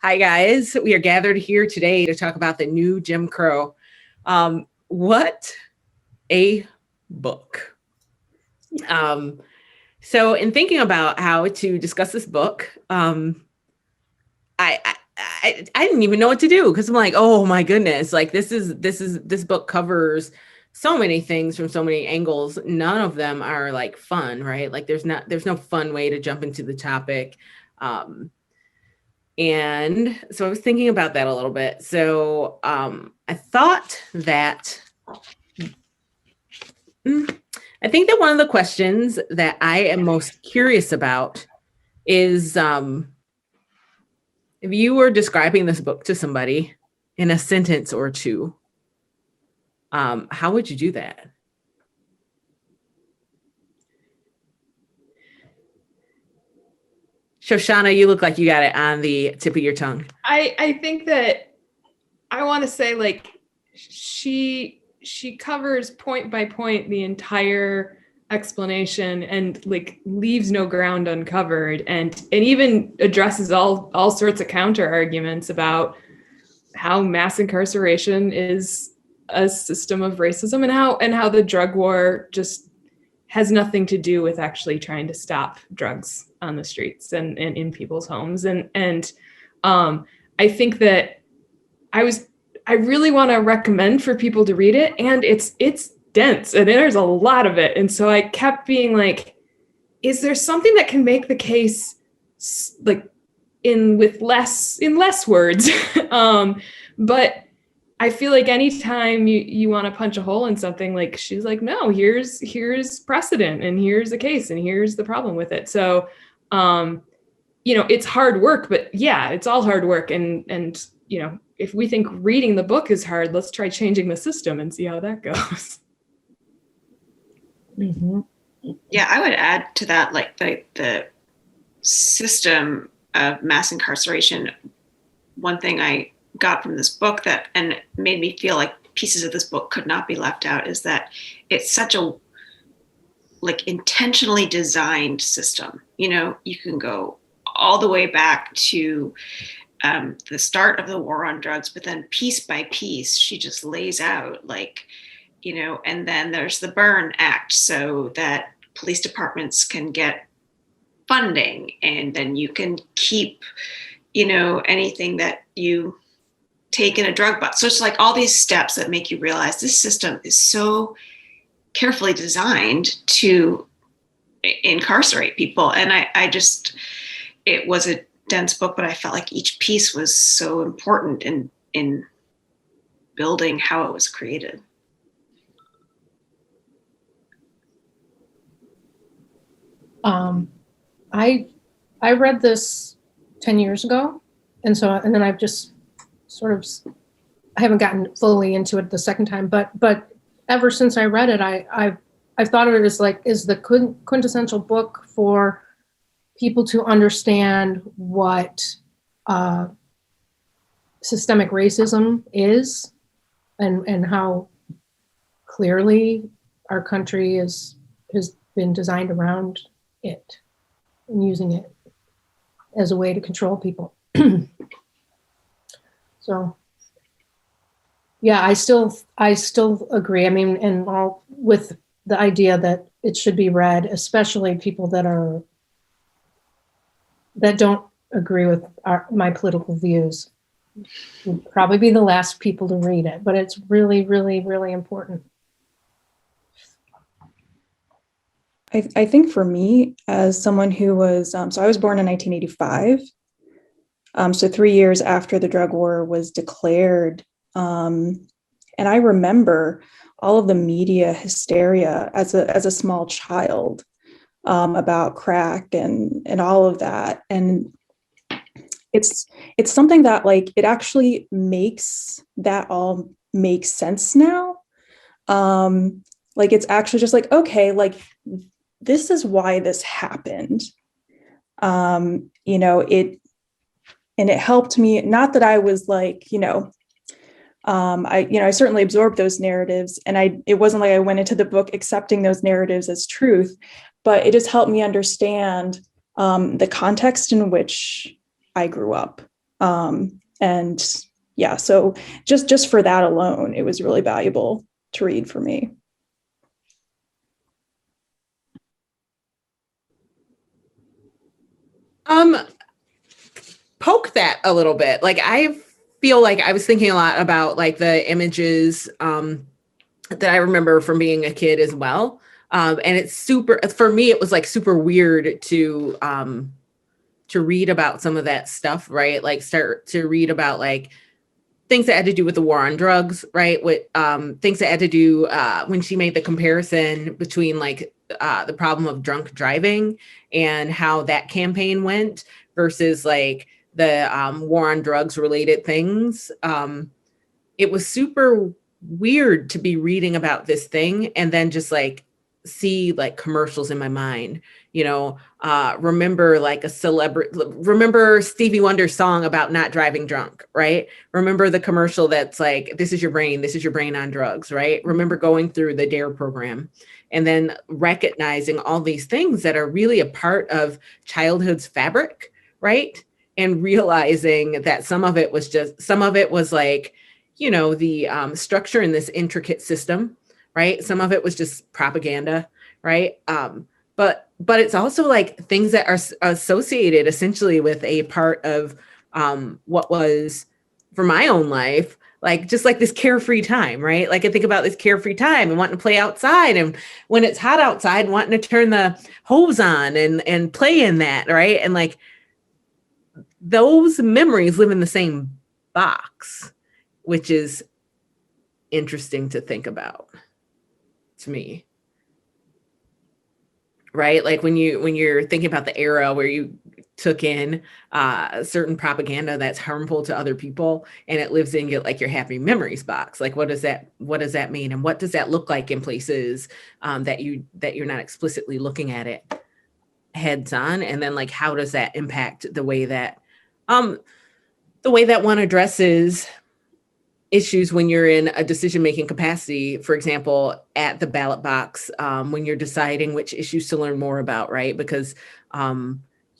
Hi, guys. We are gathered here today to talk about the new Jim Crow. What a book. So in thinking about how to discuss this book, I didn't even know what to do because I'm like, oh my goodness, like this book covers so many things from so many angles. None of them are like fun, right? Like there's no fun way to jump into the topic. And so I was thinking about that a little bit. So I thought that I think that one of the questions that I am most curious about is if you were describing this book to somebody in a sentence or two, how would you do that? Shoshana, you look like you got it on the tip of your tongue. I think that I want to say, like, she covers point by point the entire explanation and like leaves no ground uncovered, and even addresses all sorts of counter arguments about how mass incarceration is a system of racism and how the drug war just has nothing to do with actually trying to stop drugs on the streets and in people's homes. And I think that I really want to recommend for people to read it, and it's dense and there's a lot of it. And so I kept being like, is there something that can make the case like in less words? But I feel like anytime you want to punch a hole in something, like she's like, no, here's precedent and here's the case and here's the problem with it. So, it's hard work, but yeah, it's all hard work. And, if we think reading the book is hard, let's try changing the system and see how that goes. Mm-hmm. Yeah, I would add to that, like the system of mass incarceration. One thing I got from this book and made me feel like pieces of this book could not be left out is that it's such a like intentionally designed system. You can go all the way back to the start of the war on drugs, but then piece by piece, she just lays out and then there's the Burn Act so that police departments can get funding, and then you can keep, anything that you take in a drug bust. So it's like all these steps that make you realize this system is so carefully designed to incarcerate people. And it was a dense book, but I felt like each piece was so important in building how it was created. I read this 10 years ago, and then I've just I haven't gotten fully into it the second time, but ever since I read it, I've thought of it as is the quintessential book for people to understand what systemic racism is and how clearly our country has been designed around it and using it as a way to control people. So yeah, I still agree. I mean, and all with the idea that it should be read, especially people that don't agree with my political views. Would probably be the last people to read it, but it's really, really, really important. I think for me, as someone who was, so I was born in 1985. So 3 years after the drug war was declared. And I remember all of the media hysteria as a small child about crack and all of that. And it's something that it actually makes that all make sense now. It's actually just okay, this is why this happened. It helped me, not that I was I certainly absorbed those narratives, and it wasn't like I went into the book accepting those narratives as truth, but it just helped me understand the context in which I grew up. And yeah, so just for that alone, it was really valuable to read for me. Poke that a little bit. Like I feel like I was thinking a lot about like the images that I remember from being a kid as well. And it's super, for me, it was like super weird to read about some of that stuff, right? Like start to read about like things that had to do with the war on drugs, right? With things that had to do when she made the comparison between like the problem of drunk driving and how that campaign went versus like the war on drugs related things. It was super weird to be reading about this thing and then just like see like commercials in my mind, remember like a celebrity, remember Stevie Wonder's song about not driving drunk, right? Remember the commercial that's like, this is your brain on drugs, right? Remember going through the DARE program and then recognizing all these things that are really a part of childhood's fabric, right? And realizing that some of it was like, the structure in this intricate system, right? Some of it was just propaganda, right? But it's also like things that are associated essentially with a part of what was for my own life, like just like this carefree time, right? Like I think about this carefree time and wanting to play outside, and when it's hot outside, wanting to turn the hose on and play in that, right? And like those memories live in the same box, which is interesting to think about to me, right? Like when you're thinking about the era where you took in certain propaganda that's harmful to other people and it lives in your, like your happy memories box. Like what does that mean, and what does that look like in places that you're not explicitly looking at it heads on? And then like how does that impact the way that one addresses issues when you're in a decision-making capacity, for example, at the ballot box, when you're deciding which issues to learn more about, right? Because,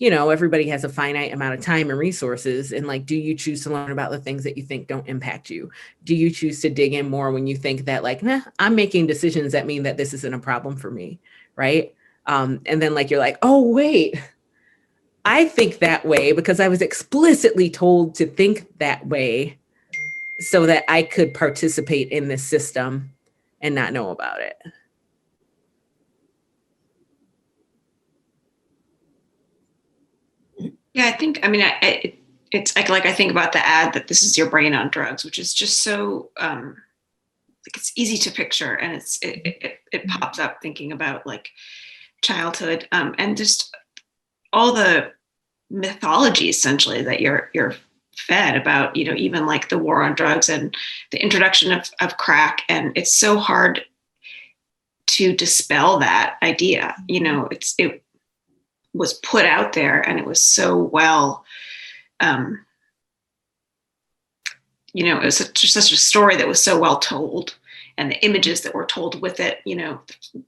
everybody has a finite amount of time and resources. And like, do you choose to learn about the things that you think don't impact you? Do you choose to dig in more when you think that like, nah, I'm making decisions that mean that this isn't a problem for me, right? And then like, you're like, oh, wait, I think that way because I was explicitly told to think that way so that I could participate in this system and not know about it. Yeah, I think, it's like I think about the ad that this is your brain on drugs, which is just so, like it's easy to picture, and it pops up thinking about like childhood, and just all the mythology essentially that you're fed about, even like the war on drugs and the introduction of crack. And it's so hard to dispel that idea. It was put out there and it was so well, it was such a story that was so well told, and the images that were told with it,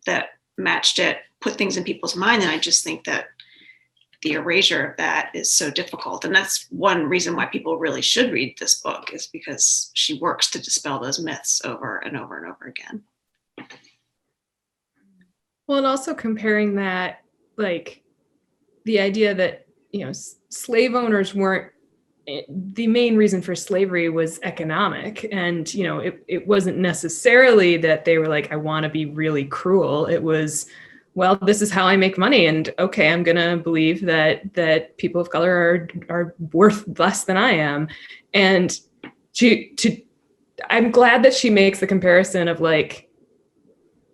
that matched it, put things in people's mind. And I just think that the erasure of that is so difficult. And that's one reason why people really should read this book, is because she works to dispel those myths over and over and over again. Well, and also comparing that, like the idea that, slave owners weren't, the main reason for slavery was economic. And, it wasn't necessarily that they were like, I want to be really cruel. It was, well, this is how I make money. And okay, I'm going to believe that people of color are worth less than I am. And I'm glad that she makes the comparison of like,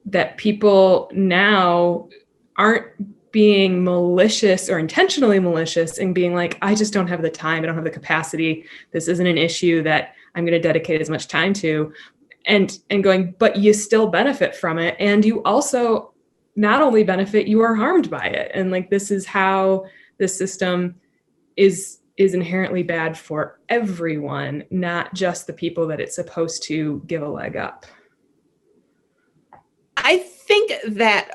that people now aren't being malicious or intentionally malicious and being like, I just don't have the time. I don't have the capacity. This isn't an issue that I'm going to dedicate as much time to, and going, but you still benefit from it. And you also not only benefit, you are harmed by it. And like, this is how the system is inherently bad for everyone, not just the people that it's supposed to give a leg up. I think that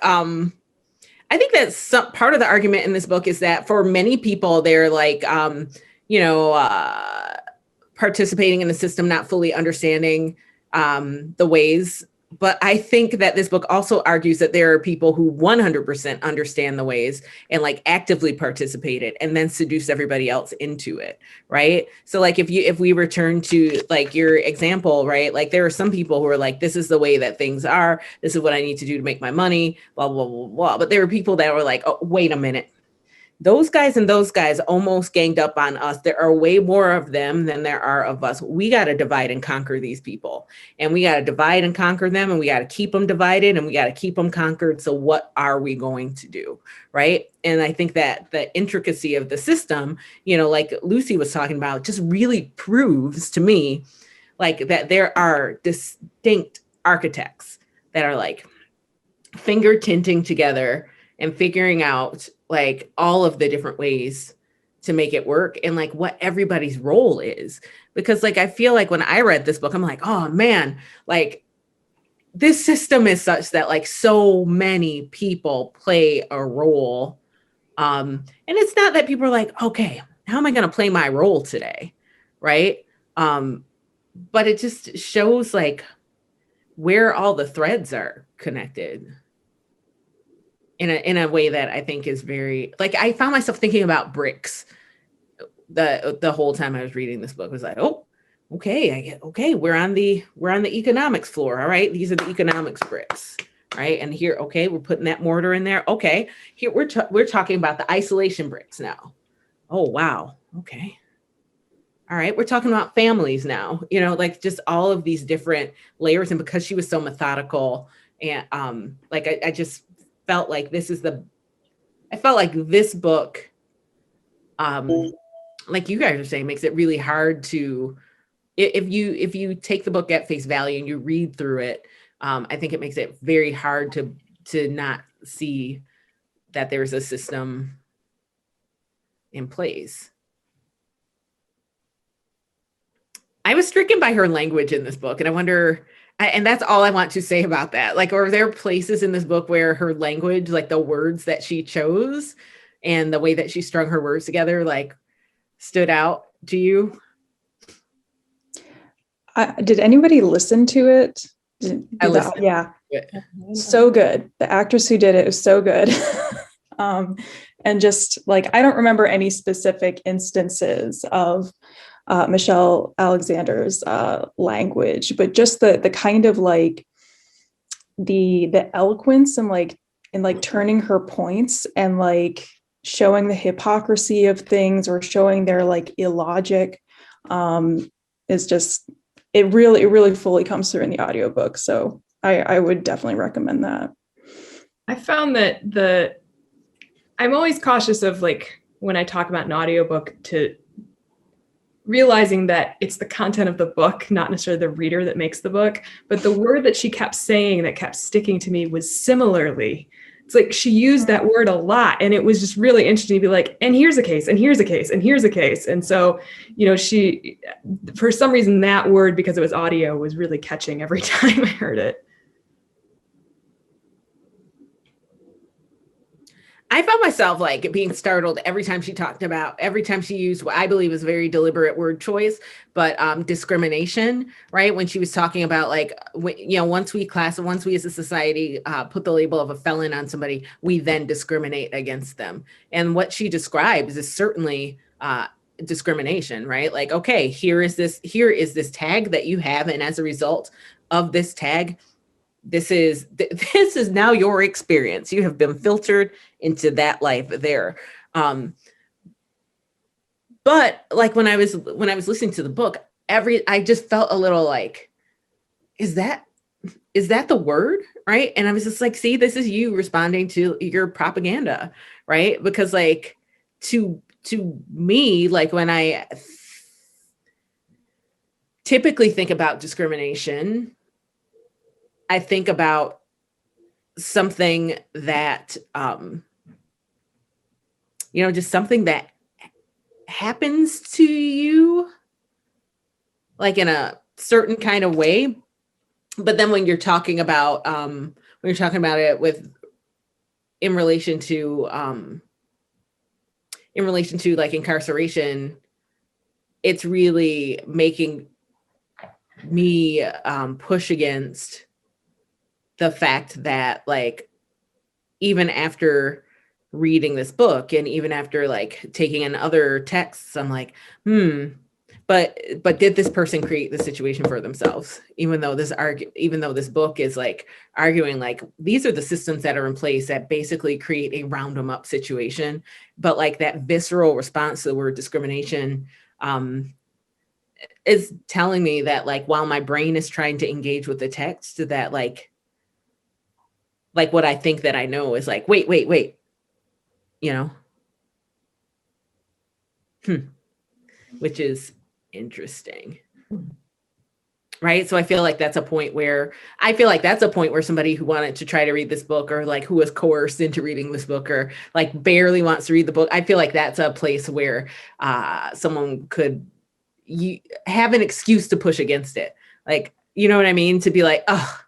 some part of the argument in this book is that for many people, they're like, participating in the system, not fully understanding the ways. But I think that this book also argues that there are people who 100% understand the ways and like actively participate it and then seduce everybody else into it, right? So like if we return to like your example, right? Like there are some people who are like, this is the way that things are. This is what I need to do to make my money, blah, blah, blah, blah. But there are people that were like, oh, wait a minute. Those guys and those guys almost ganged up on us. There are way more of them than there are of us. We got to divide and conquer these people. And we got to divide and conquer them. And we got to keep them divided and we got to keep them conquered. So what are we going to do? Right. And I think that the intricacy of the system, like Lucy was talking about, just really proves to me like that there are distinct architects that are like finger tinting together and figuring out like all of the different ways to make it work and like what everybody's role is. Because like, I feel like when I read this book, I'm like, oh man, like this system is such that like so many people play a role. And it's not that people are like, okay, how am I going to play my role today? Right. But it just shows like where all the threads are connected. In a way that I think is very, like, I found myself thinking about bricks the whole time I was reading this book. I was like, oh, okay, we're on the economics floor. All right, these are the economics bricks, right? And here, okay, we're putting that mortar in there. Okay, here we're talking about the isolation bricks now. Oh wow, okay. All right, we're talking about families now, like just all of these different layers. And because she was so methodical and like I just felt like this book, like you guys are saying, makes it really hard to, if you take the book at face value and you read through it, I think it makes it very hard to not see that there's a system in place. I was stricken by her language in this book, and I wonder, and that's all I want to say about that. Like, are there places in this book where her language, like the words that she chose and the way that she strung her words together, like stood out to you? Did anybody listen to it? I listened. Yeah. So good. The actress who did it was so good. And just like, I don't remember any specific instances of Michelle Alexander's language, but just the kind of like the eloquence and like turning her points and like showing the hypocrisy of things or showing their like illogic is just, it really fully comes through in the audiobook. So I would definitely recommend that. I found that I'm always cautious of like when I talk about an audiobook to realizing that it's the content of the book, not necessarily the reader that makes the book. But the word that she kept saying that kept sticking to me was similarly. It's like she used that word a lot. And it was just really interesting to be like, and here's a case, and here's a case, and here's a case. And so, she, for some reason, that word, because it was audio, was really catching every time I heard it. I found myself like being startled every time she used what I believe is a very deliberate word choice, but discrimination, right? When she was talking about like, once we as a society put the label of a felon on somebody, we then discriminate against them. And what she describes is certainly discrimination, right? Like, okay, here is this tag that you have. And as a result of this tag, this is now your experience. You have been filtered into that life there. But like when I was listening to the book, I just felt a little like, is that the word? Right. And I was just like, see, this is you responding to your propaganda, right? Because like to me, like when I typically think about discrimination, I think about something that, just something that happens to you, like in a certain kind of way. But then when you're talking about it in relation to like incarceration, it's really making me push against the fact that like, even after reading this book and even after like taking in other texts, I'm like, but did this person create the situation for themselves? Even though this book is like arguing like these are the systems that are in place that basically create a round them up situation, but like that visceral response to the word discrimination is telling me that like while my brain is trying to engage with the text, that like what I think that I know is like wait, you know, which is interesting. Right. So I feel like that's a point where somebody who wanted to try to read this book, or like who was coerced into reading this book, or like barely wants to read the book, I feel like that's a place where someone could have an excuse to push against it. Like, you know what I mean? To be like, oh,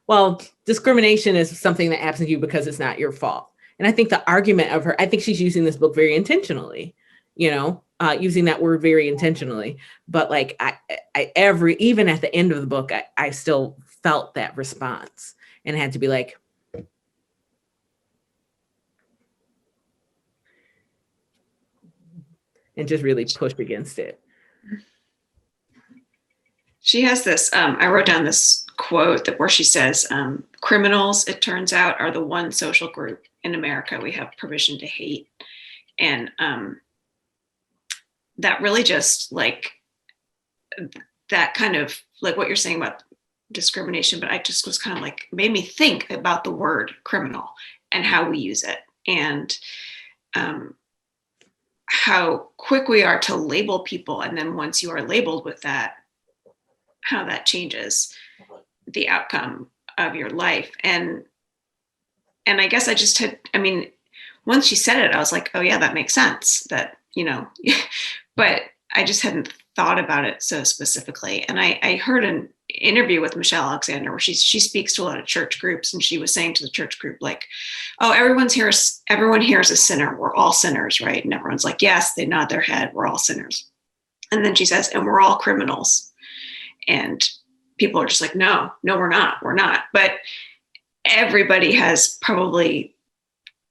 well, discrimination is something that happens to you because it's not your fault. And I think the argument of her, I think she's using this book very intentionally, you know, using that word very intentionally. But like even at the end of the book, I still felt that response and had to be like, and just really push against it. She has this, I wrote down this quote where she says, criminals, it turns out, are the one social group in America we have permission to hate. And that really just like, that kind of like what you're saying about discrimination, but I just was kind of like, made me think about the word criminal and how we use it, and how quick we are to label people. And then once you are labeled with that, how that changes the outcome of your life. And I guess once she said it, I was like, oh yeah, that makes sense, that, you know, but I just hadn't thought about it so specifically. And I heard an interview with Michelle Alexander where she speaks to a lot of church groups, and she was saying to the church group, like, oh, everyone here is a sinner. We're all sinners, right? And everyone's like, yes, they nod their head. We're all sinners. And then she says, and we're all criminals. And people are just like, no, we're not. But everybody has probably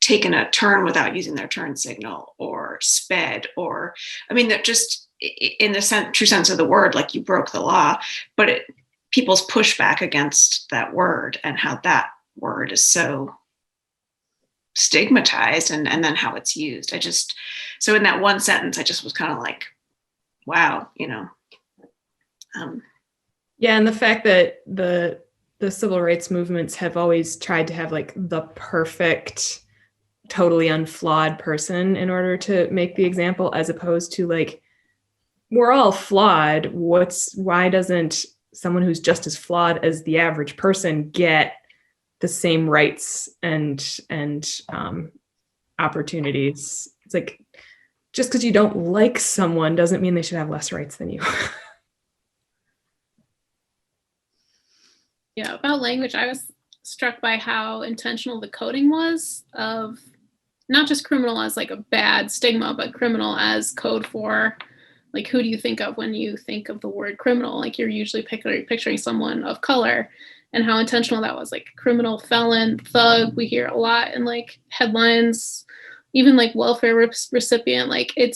taken a turn without using their turn signal, or sped, or, I mean, that just in the true sense of the word, like you broke the law, but people's pushback against that word and how that word is so stigmatized, and then how it's used. So in that one sentence, I just was kind of like, wow, you know. Yeah, and the fact that the civil rights movements have always tried to have like the perfect, totally unflawed person in order to make the example, as opposed to like, we're all flawed. Why doesn't someone who's just as flawed as the average person get the same rights and opportunities? It's like, just because you don't like someone doesn't mean they should have less rights than you. Yeah, about language, I was struck by how intentional the coding was of not just criminal as like a bad stigma, but criminal as code for like, who do you think of when you think of the word criminal? Like, you're usually picturing someone of color, and how intentional that was. Like criminal, felon, thug, we hear a lot in like headlines, even like welfare recipient. Like it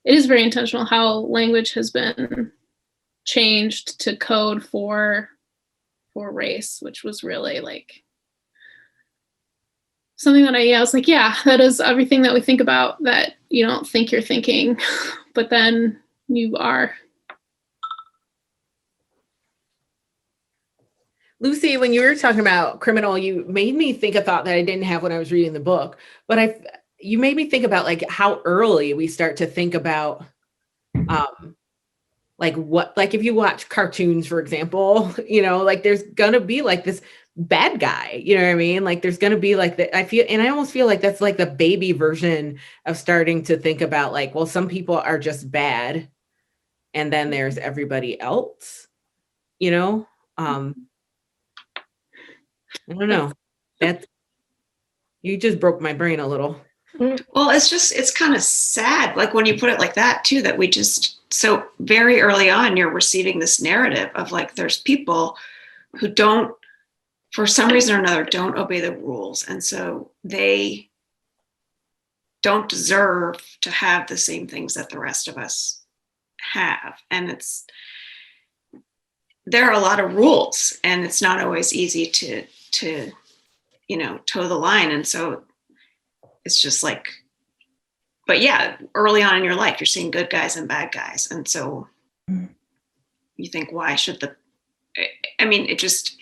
is very intentional how language has been changed to code for race, which was really like something that I was like, yeah, that is everything that we think about that you don't think you're thinking, but then you are. Lucy, when you were talking about criminal, you made me think a thought that I didn't have when I was reading the book, but you made me think about like how early we start to think about like what, like if you watch cartoons, for example, you know, like there's gonna be like this bad guy, you know what I mean? Like there's gonna be like I almost feel like that's like the baby version of starting to think about like, well, some people are just bad, and then there's everybody else, you know? I don't know. You just broke my brain a little. Well, it's kind of sad, like when you put it like that too, that we just, so very early on, you're receiving this narrative of like, there's people who don't, for some reason or another, don't obey the rules. And so they don't deserve to have the same things that the rest of us have. And there are a lot of rules, and it's not always easy to toe the line. And so it's just like, but yeah, early on in your life, you're seeing good guys and bad guys. And so you think, why should it just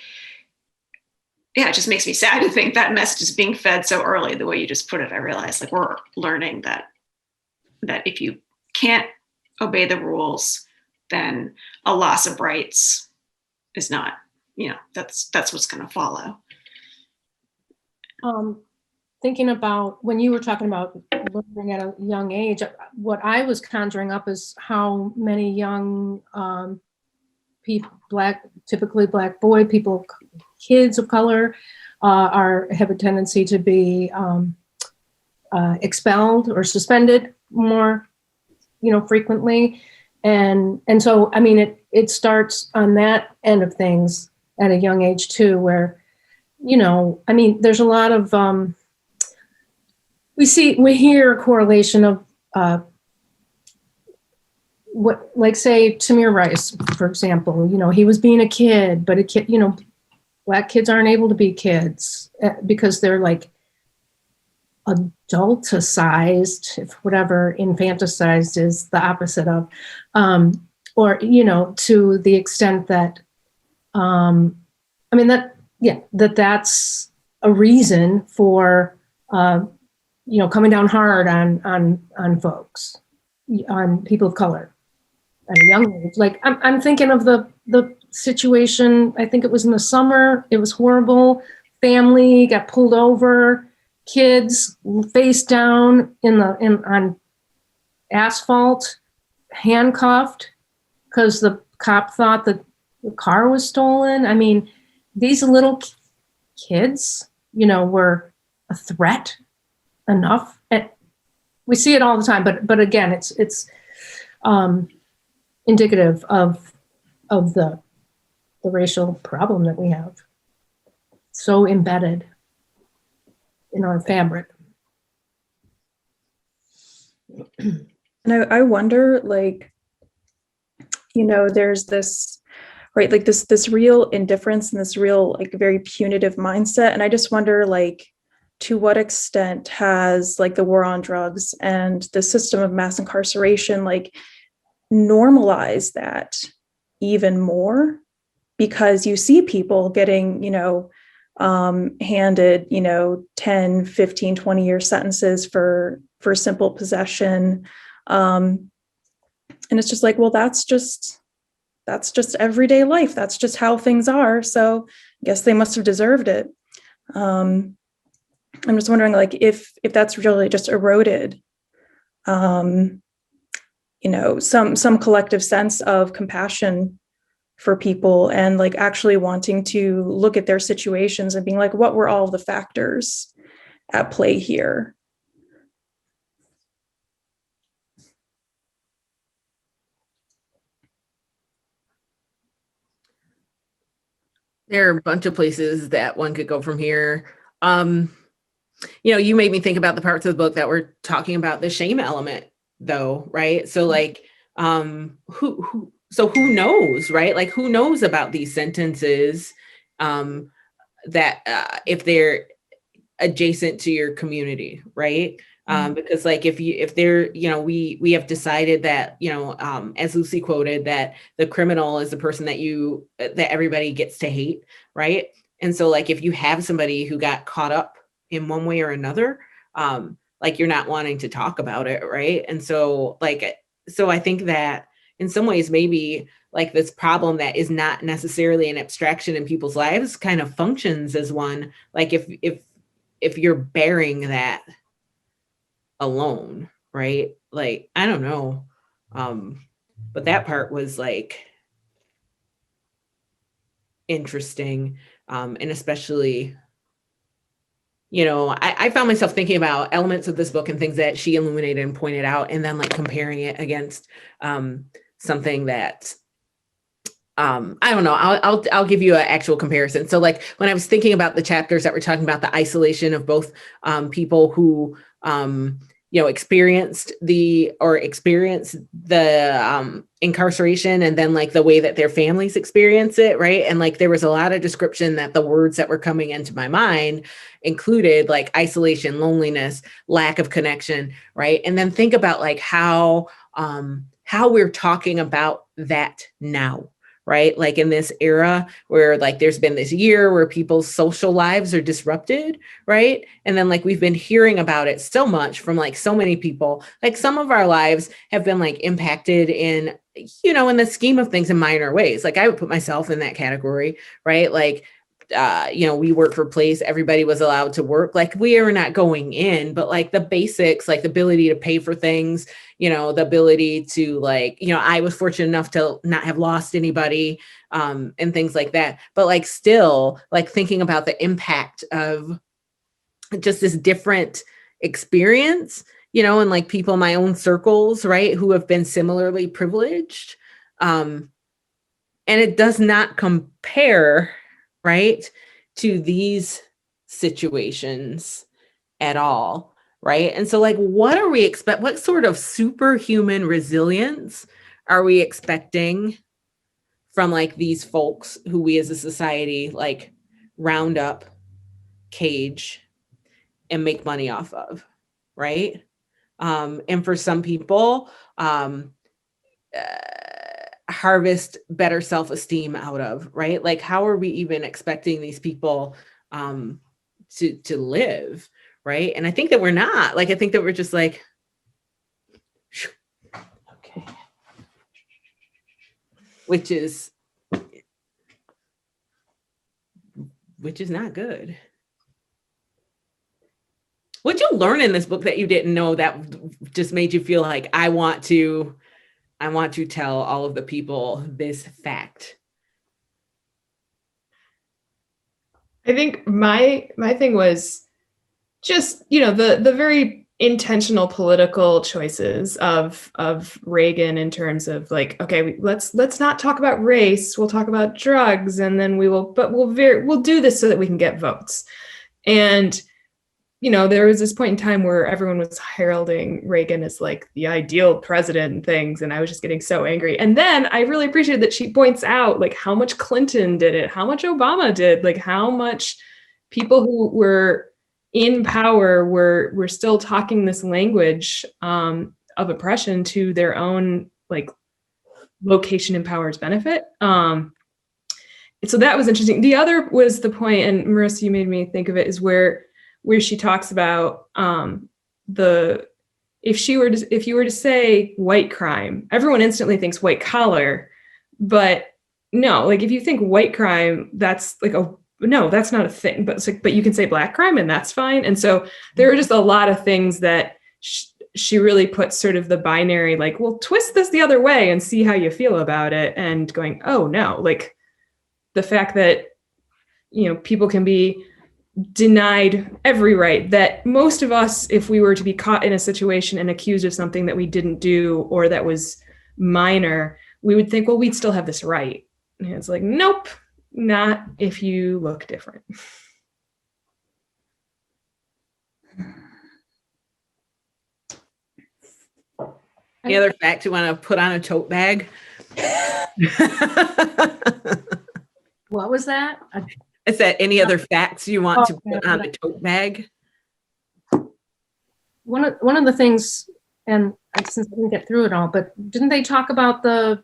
makes me sad to think that message is being fed so early, the way you just put it. I realize like we're learning that if you can't obey the rules, then a loss of rights is not, that's what's going to follow. Thinking about when you were talking about learning at a young age, what I was conjuring up is how many young people, typically Black boy people, kids of color, have a tendency to be expelled or suspended more, frequently, and so it starts on that end of things at a young age too, where there's a lot of we hear a correlation of what, like say Tamir Rice, for example, he was being a kid, but a kid, Black kids aren't able to be kids because they're like adulticized, if whatever infanticized is the opposite of, or, to the extent that, that's a reason for, coming down hard on folks, on people of color at a young age. Like I'm thinking of the situation, I think it was in the summer, it was horrible. Family got pulled over, kids face down on asphalt, handcuffed because the cop thought that the car was stolen. These little kids, were a threat enough. And we see it all the time, but again, it's indicative of the racial problem that we have, so embedded in our fabric. And I wonder, like, there's this, right, like this real indifference and this real, like, very punitive mindset. And I just wonder, like, to what extent has, like, the war on drugs and the system of mass incarceration, like, normalized that even more? Because you see people getting, handed, 10, 15, 20-year sentences for simple possession. And it's just like, well, that's just everyday life. That's just how things are. So I guess they must have deserved it. I'm just wondering, like, if that's really just eroded, some collective sense of compassion for people, and like actually wanting to look at their situations and being like, what were all the factors at play here? There are a bunch of places that one could go from here. You made me think about the parts of the book that were talking about the shame element, though, right? So like, who knows, right? Like, who knows about these sentences that if they're adjacent to your community, right? Because like if they're, we have decided that, as Lucy quoted, that the criminal is the person that everybody gets to hate, right? And so like, if you have somebody who got caught up in one way or another, like, you're not wanting to talk about it, right? And so like, so I think that in some ways, maybe like this problem that is not necessarily an abstraction in people's lives kind of functions as one, like if you're bearing that alone, right? Like, I don't know. But that part was like interesting. And especially I found myself thinking about elements of this book and things that she illuminated and pointed out, and then like comparing it against something that I don't know. I'll give you an actual comparison. So like when I was thinking about the chapters that were talking about the isolation of both people who experienced the incarceration, and then like the way that their families experience it, right? And like there was a lot of description that the words that were coming into my mind included like isolation, loneliness, lack of connection, right? And then think about like how we're talking about that now, right? Like in this era where like there's been this year where people's social lives are disrupted, right? And then like we've been hearing about it so much from like so many people. Like some of our lives have been like impacted in the scheme of things in minor ways. Like I would put myself in that category, right? Like we work for place, everybody was allowed to work. Like we are not going in, but like the basics, like the ability to pay for things, the ability to like, I was fortunate enough to not have lost anybody and things like that. But like still like thinking about the impact of just this different experience, and like people in my own circles, right, who have been similarly privileged. And it does not compare, right, to these situations at all, right? And so like, what sort of superhuman resilience are we expecting from like these folks who we as a society like round up, cage, and make money off of, right? And for some people, harvest better self-esteem out of, right? Like how are we even expecting these people to live, right? And I think that we're not. Like I think that we're just like, okay, which is not good. What'd you learn in this book that you didn't know that just made you feel like I want to tell all of the people this fact? I think my thing was just, the very intentional political choices of Reagan in terms of like, okay, let's not talk about race, we'll talk about drugs, and then we'll do this so that we can get votes. And there was this point in time where everyone was heralding Reagan as like the ideal president and things. And I was just getting so angry. And then I really appreciated that she points out like how much Clinton did it, how much Obama did, like how much people who were in power were still talking this language of oppression to their own like location and power's benefit. So that was interesting. The other was the point, and Marissa, you made me think of it, is where she talks about if you were to say white crime, everyone instantly thinks white collar, but no, like if you think white crime, that's like no, that's not a thing. But it's like, but you can say black crime and that's fine. And so there are just a lot of things that she really puts sort of the binary, like, well, twist this the other way and see how you feel about it. And going, oh no, like the fact that people can be denied every right, that most of us, if we were to be caught in a situation and accused of something that we didn't do or that was minor, we would think, well, we'd still have this right. And it's like, nope, not if you look different. Any other fact you want to put on a tote bag? What was that? Is that any other facts you want to put on a tote bag? One of the things, and since I didn't get through it all, but didn't they talk about the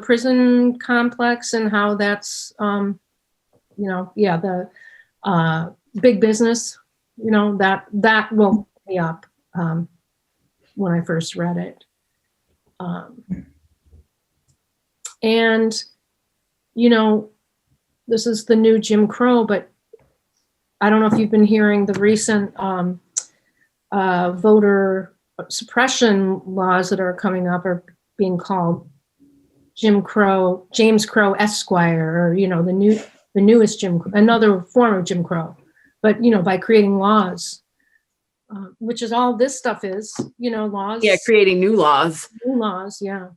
prison complex and how that's the big business, that woke me up when I first read it. And this is the new Jim Crow, but I don't know if you've been hearing the recent voter suppression laws that are coming up are being called James Crow Esquire, or the newest Jim, another form of Jim Crow. but, you know, by creating laws, which is all this stuff is, you know, laws. Yeah, creating new laws. New laws, yeah.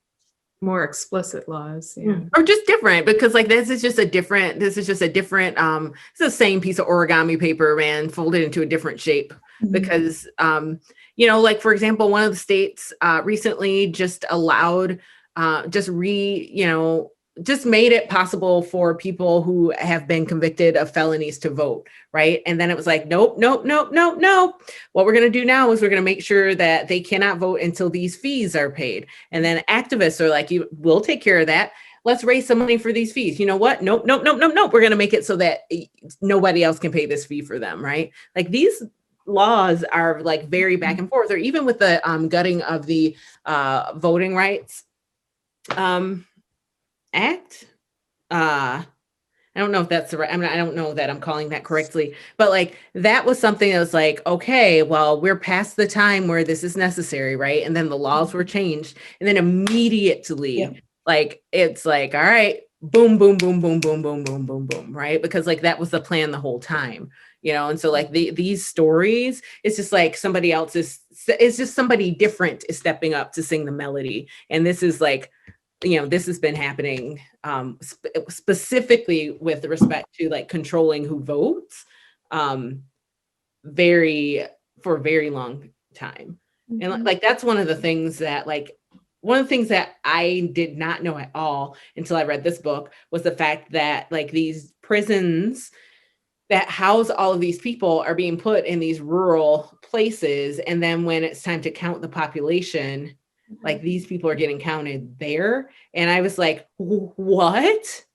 More explicit laws. Yeah. Or just different, because like this is just a different it's the same piece of origami paper, man, folded into a different shape. Because you know, like for example, one of the states recently just allowed just made it possible for people who have been convicted of felonies to vote, right? And then it was like, nope. What we're going to do now is we're going to make sure that they cannot vote until these fees are paid. And then activists are like, we'll take care of that. Let's raise some money for these fees. You know what? Nope. We're going to make it so that nobody else can pay this fee for them, right? Like these laws are like very back and forth, or even with the gutting of the voting rights act. I don't know if that's the right, I mean, I don't know that I'm calling that correctly, but like that was something that was like, okay, well, we're past the time where this is necessary, right? And then the laws were changed, and then immediately, like it's like, all right, boom, boom, boom, boom, boom, boom, boom, boom, boom, right? Because like that was the plan the whole time, you know. And so like these stories, it's just like it's just somebody different is stepping up to sing the melody, and this is like, you know, this has been happening specifically with respect to like controlling who votes for a very long time. And like that's one of the things that I did not know at all until I read this book, was the fact that like these prisons that house all of these people are being put in these rural places, and then when it's time to count the population, like these people are getting counted there. And I was like, what?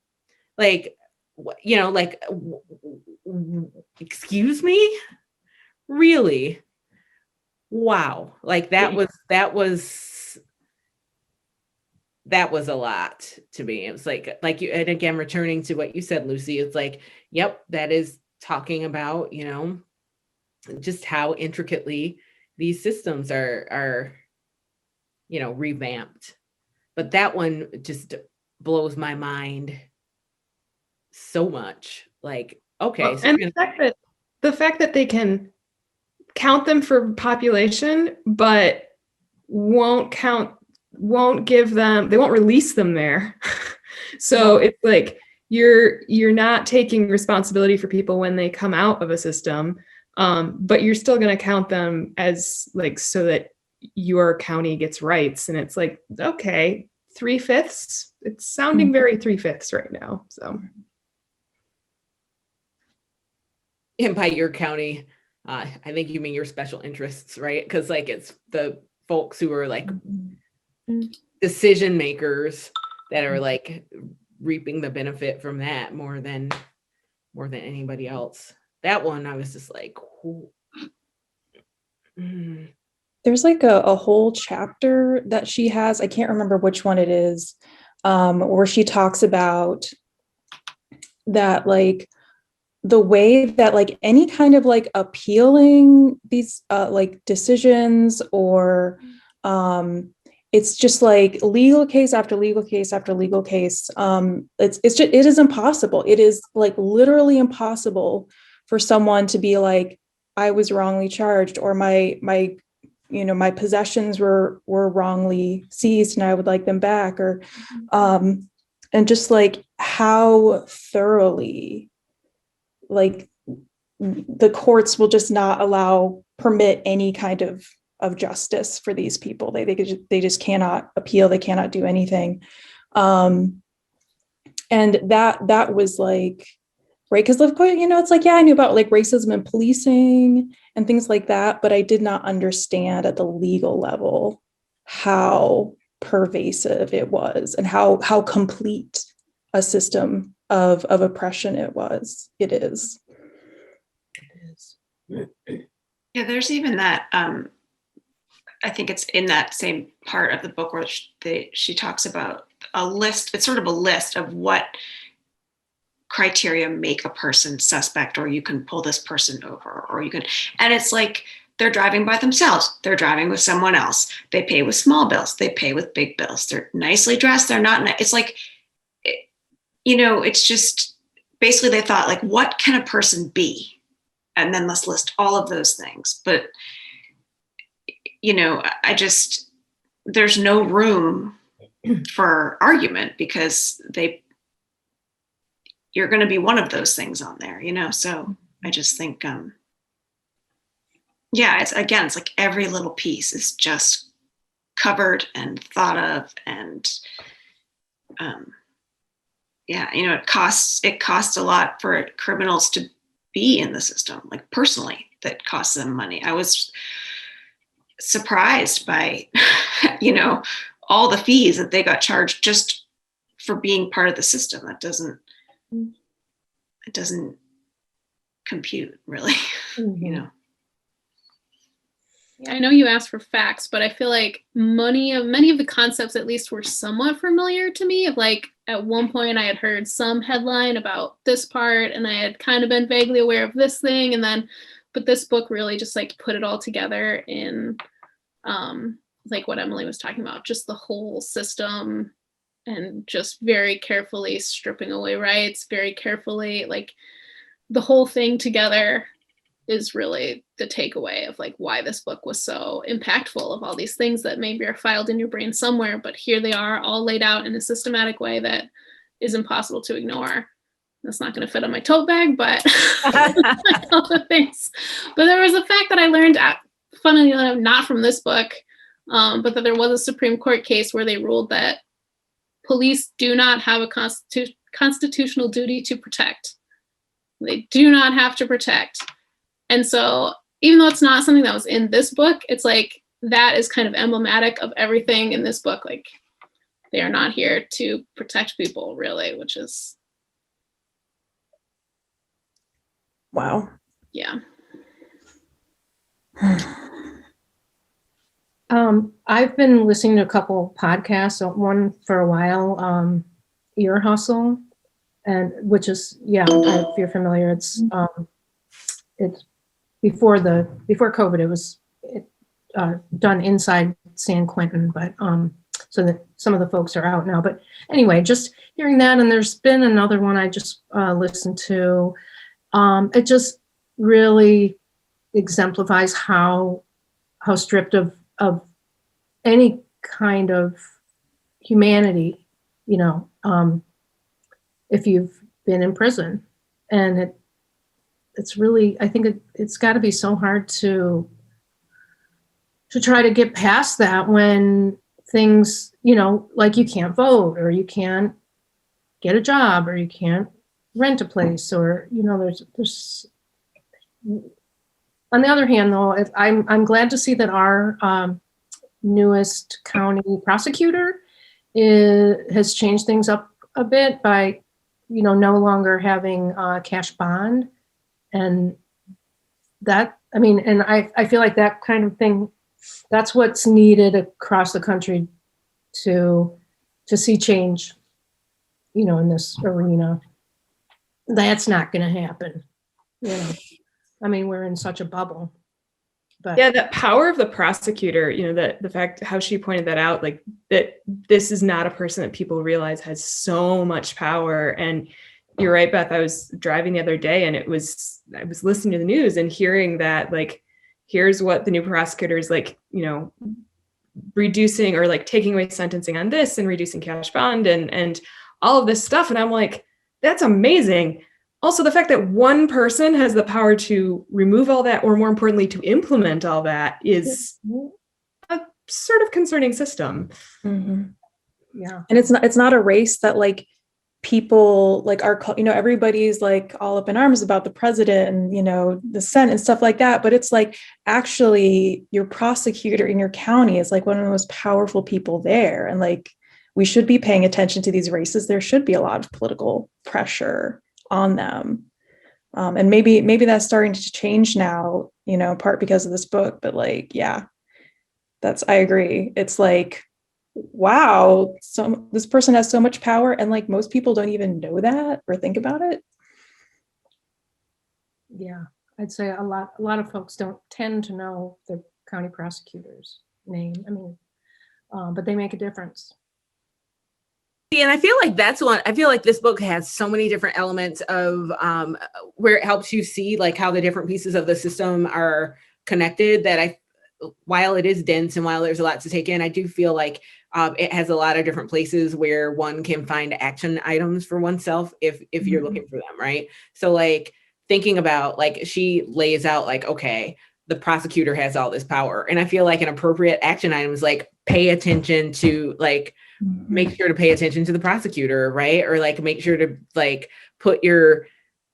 Like, you know, like, excuse me? Really? Wow. Like that was a lot to me. It was like you, and again, returning to what you said, Lucy, it's like, yep, that is talking about, you know, just how intricately these systems are you know, revamped. But that one just blows my mind so much. Like, okay. Well, and the fact that they can count them for population, but won't release them there. So it's like you're not taking responsibility for people when they come out of a system, but you're still going to count them as like, so that your county gets rights. And it's like, okay, 3/5. It's sounding very 3/5 right now. So, and by your county, I think you mean your special interests, right? Because like it's the folks who are like decision makers that are like reaping the benefit from that more than anybody else. That one, I was just like, There's like a whole chapter that she has, I can't remember which one it is, where she talks about that, like the way that like any kind of like appealing these like decisions, or it's just like legal case after legal case after legal case. It is impossible. It is like literally impossible for someone to be like, I was wrongly charged, or my you know, my possessions were wrongly seized and I would like them back, or and just like how thoroughly like the courts will just not permit any kind of justice for these people. They just cannot appeal, they cannot do anything. And that was like, right, because you know, it's like, yeah, I knew about like racism and policing and things like that, but I did not understand at the legal level how pervasive it was and how complete a system of oppression it is. Yeah, there's even that, I think it's in that same part of the book where she talks about a list. It's sort of a list of what criteria make a person suspect, or you can pull this person over, or you can, and it's like, they're driving by themselves, they're driving with someone else, they pay with small bills, they pay with big bills, they're nicely dressed, they're not, it's like, you know, it's just basically they thought like, what can a person be? and then let's list all of those things. But, there's no room for argument because you're going to be one of those things on there, So I just think, it's like every little piece is just covered and thought of, and it costs a lot for criminals to be in the system, like personally, that costs them money. I was surprised by all the fees that they got charged just for being part of the system. It doesn't compute really. Mhm. Yeah, I know you asked for facts, but I feel like many of the concepts at least were somewhat familiar to me. Of like at one point I had heard some headline about this part and I had kind of been vaguely aware of this thing, but this book really just like put it all together in like what Emily was talking about, just the whole system, and just very carefully stripping away rights, very carefully, like the whole thing together is really the takeaway of like why this book was so impactful, of all these things that maybe are filed in your brain somewhere, but here they are all laid out in a systematic way that is impossible to ignore. That's not going to fit on my tote bag, but other things. But there was a fact that I learned, funnily enough, not from this book, but that there was a Supreme Court case where they ruled that police do not have a constitutional duty to protect. They do not have to protect. And so even though it's not something that was in this book, it's like that is kind of emblematic of everything in this book. Like they are not here to protect people really, which is, Wow. yeah. I've been listening to a couple podcasts, one for a while, Ear Hustle, and which is, if you're familiar, it's before COVID, it was done inside San Quentin, but so that some of the folks are out now. But anyway, just hearing that, and there's been another one I just listened to. It just really exemplifies how stripped of any kind of humanity, if you've been in prison. And it's really, I think it's got to be so hard to try to get past that when things, like you can't vote, or you can't get a job, or you can't rent a place, or, there's on the other hand, though, I'm glad to see that our newest county prosecutor has changed things up a bit by, no longer having cash bond. And that, and I feel like that kind of thing, that's what's needed across the country to see change, in this arena. That's not going to happen. We're in such a bubble. But yeah, that power of the prosecutor, the fact how she pointed that out, like that this is not a person that people realize has so much power. And you're right, Beth, I was driving the other day and I was listening to the news and hearing that, like, here's what the new prosecutor is like, reducing or like taking away sentencing on this and reducing cash bond and all of this stuff. And I'm like, that's amazing. Also, the fact that one person has the power to remove all that, or more importantly, to implement all that, is a sort of concerning system. Mm-hmm. Yeah. And it's not a race that like people like are, everybody's like all up in arms about the president and, the Senate and stuff like that. But it's like, actually your prosecutor in your county is like one of the most powerful people there. And like, we should be paying attention to these races. There should be a lot of political pressure on them. And maybe that's starting to change now, part because of this book, but like, yeah, I agree. It's like, wow, this person has so much power, and like most people don't even know that or think about it. Yeah, I'd say a lot of folks don't tend to know the county prosecutor's name. But they make a difference. And I feel like I feel like this book has so many different elements of where it helps you see like how the different pieces of the system are connected, that while it is dense and while there's a lot to take in, I do feel like it has a lot of different places where one can find action items for oneself if you're looking for them, right? So like thinking about, like, she lays out like, okay, the prosecutor has all this power. And I feel like an appropriate action item is like, pay attention to, like, make sure to pay attention to the prosecutor, right? Or like, make sure to like put your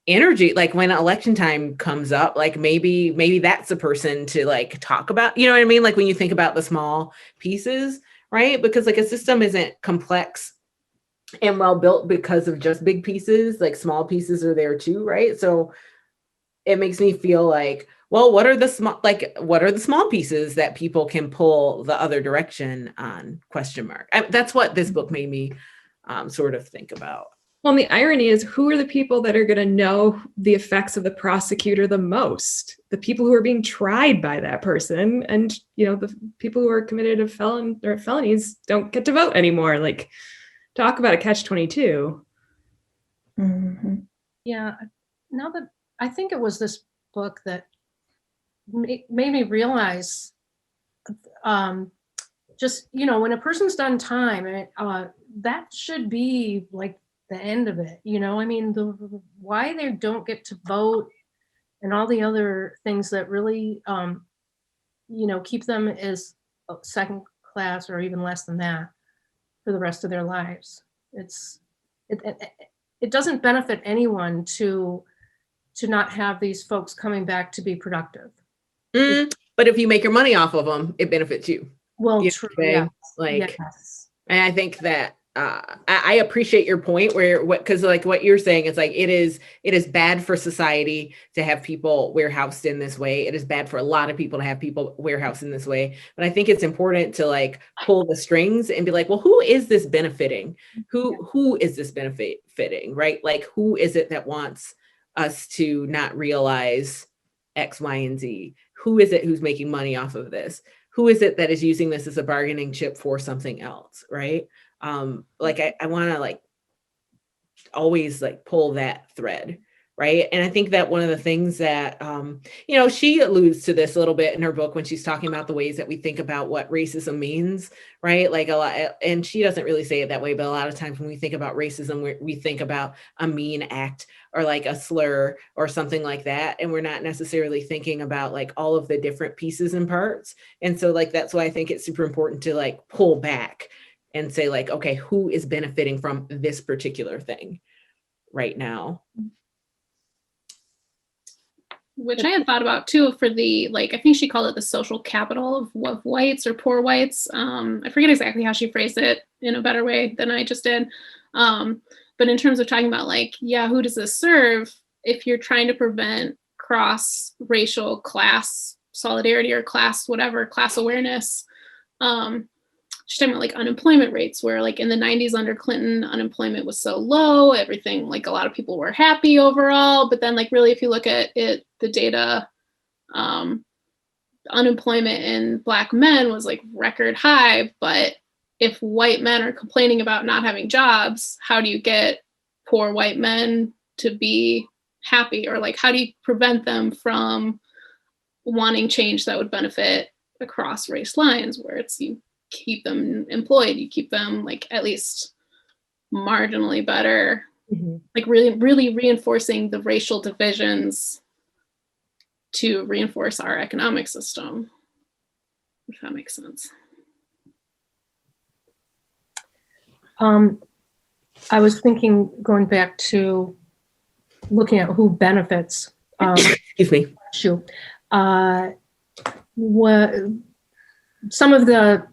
energy, like when election time comes up, like maybe that's the person to like talk about, you know what I mean? Like when you think about the small pieces, right? Because like a system isn't complex and well built because of just big pieces, like small pieces are there too, right? So it makes me feel like, well, what are the small pieces that people can pull the other direction on, ? That's what this book made me sort of think about. Well, and the irony is, who are the people that are going to know the effects of the prosecutor the most? The people who are being tried by that person, and the people who are committed of felonies don't get to vote anymore. Like, talk about a catch-22. Mm-hmm. Yeah. Now that I think it was this book that made me realize, just when a person's done time, that should be like the end of it. I mean, why they don't get to vote and all the other things that really, keep them as second class or even less than that for the rest of their lives. It doesn't benefit anyone to not have these folks coming back to be productive. But if you make your money off of them, it benefits you. Well, true. Yeah. Like, yes. And I think that I appreciate your point because like what you're saying is like, it is bad for society to have people warehoused in this way. It is bad for a lot of people to have people warehoused in this way. But I think it's important to like pull the strings and be like, well, who is this benefiting? Who is this benefiting, right? Like, who is it that wants us to not realize X, Y, and Z? Who is it who's making money off of this? Who is it that is using this as a bargaining chip for something else, right? Like I want to like always like pull that thread, right? And I think that one of the things that she alludes to this a little bit in her book when she's talking about the ways that we think about what racism means, right? Like a lot, and she doesn't really say it that way, but a lot of times when we think about racism, we think about a mean act or like a slur or something like that, and we're not necessarily thinking about like all of the different pieces and parts. And so like that's why I think it's super important to like pull back and say like, okay, who is benefiting from this particular thing right now? Which I had thought about too for the, like, I think she called it the social capital of whites or poor whites. I forget exactly how she phrased it in a better way than I just did. But in terms of talking about like, yeah, who does this serve? If you're trying to prevent cross-racial class solidarity or class awareness, she's talking about like unemployment rates, where like in the 90s under Clinton, unemployment was so low, everything, like a lot of people were happy overall. But then like really, if you look at it, the data, unemployment in Black men was like record high. But if white men are complaining about not having jobs, how do you get poor white men to be happy? Or like, how do you prevent them from wanting change that would benefit across race lines, where it's you keep them employed, you keep them like at least marginally better, like really, really reinforcing the racial divisions to reinforce our economic system, if that makes sense. I was thinking, going back to looking at who benefits. Excuse me. What some of the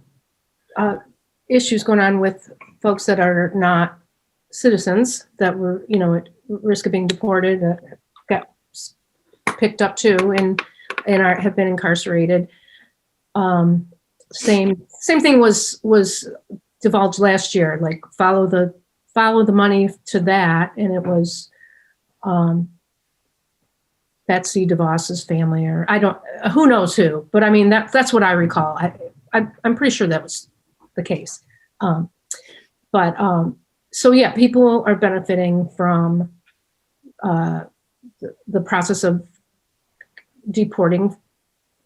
issues going on with folks that are not citizens that were, at risk of being deported, got picked up too, and have been incarcerated. Same thing was divulged last year. Like follow the money to that, and it was Betsy DeVos's family, or who knows who, but I mean that's what I recall. I'm pretty sure that was the case. But so yeah, people are benefiting from the process of deporting,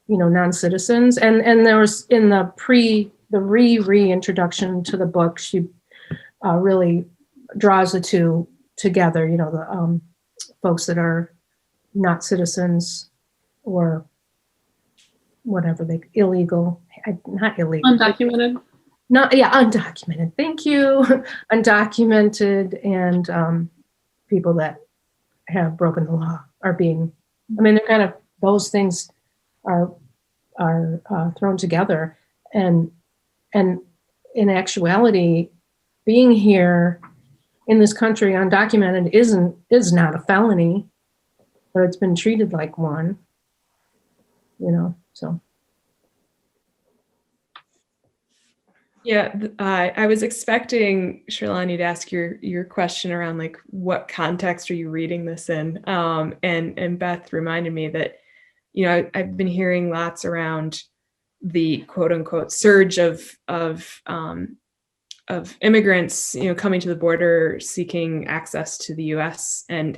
non-citizens. And there was in the reintroduction to the book, she really draws the two together, the folks that are not citizens or whatever illegal, not illegal. Undocumented. Undocumented. Thank you. Undocumented and people that have broken the law are being, they're kind of, those things are thrown together. And in actuality, being here in this country undocumented is not a felony, but it's been treated like one, so. Yeah, I was expecting Sherlani to ask your question around like what context are you reading this in, and Beth reminded me that I've been hearing lots around the quote unquote surge of immigrants coming to the border seeking access to the U.S. and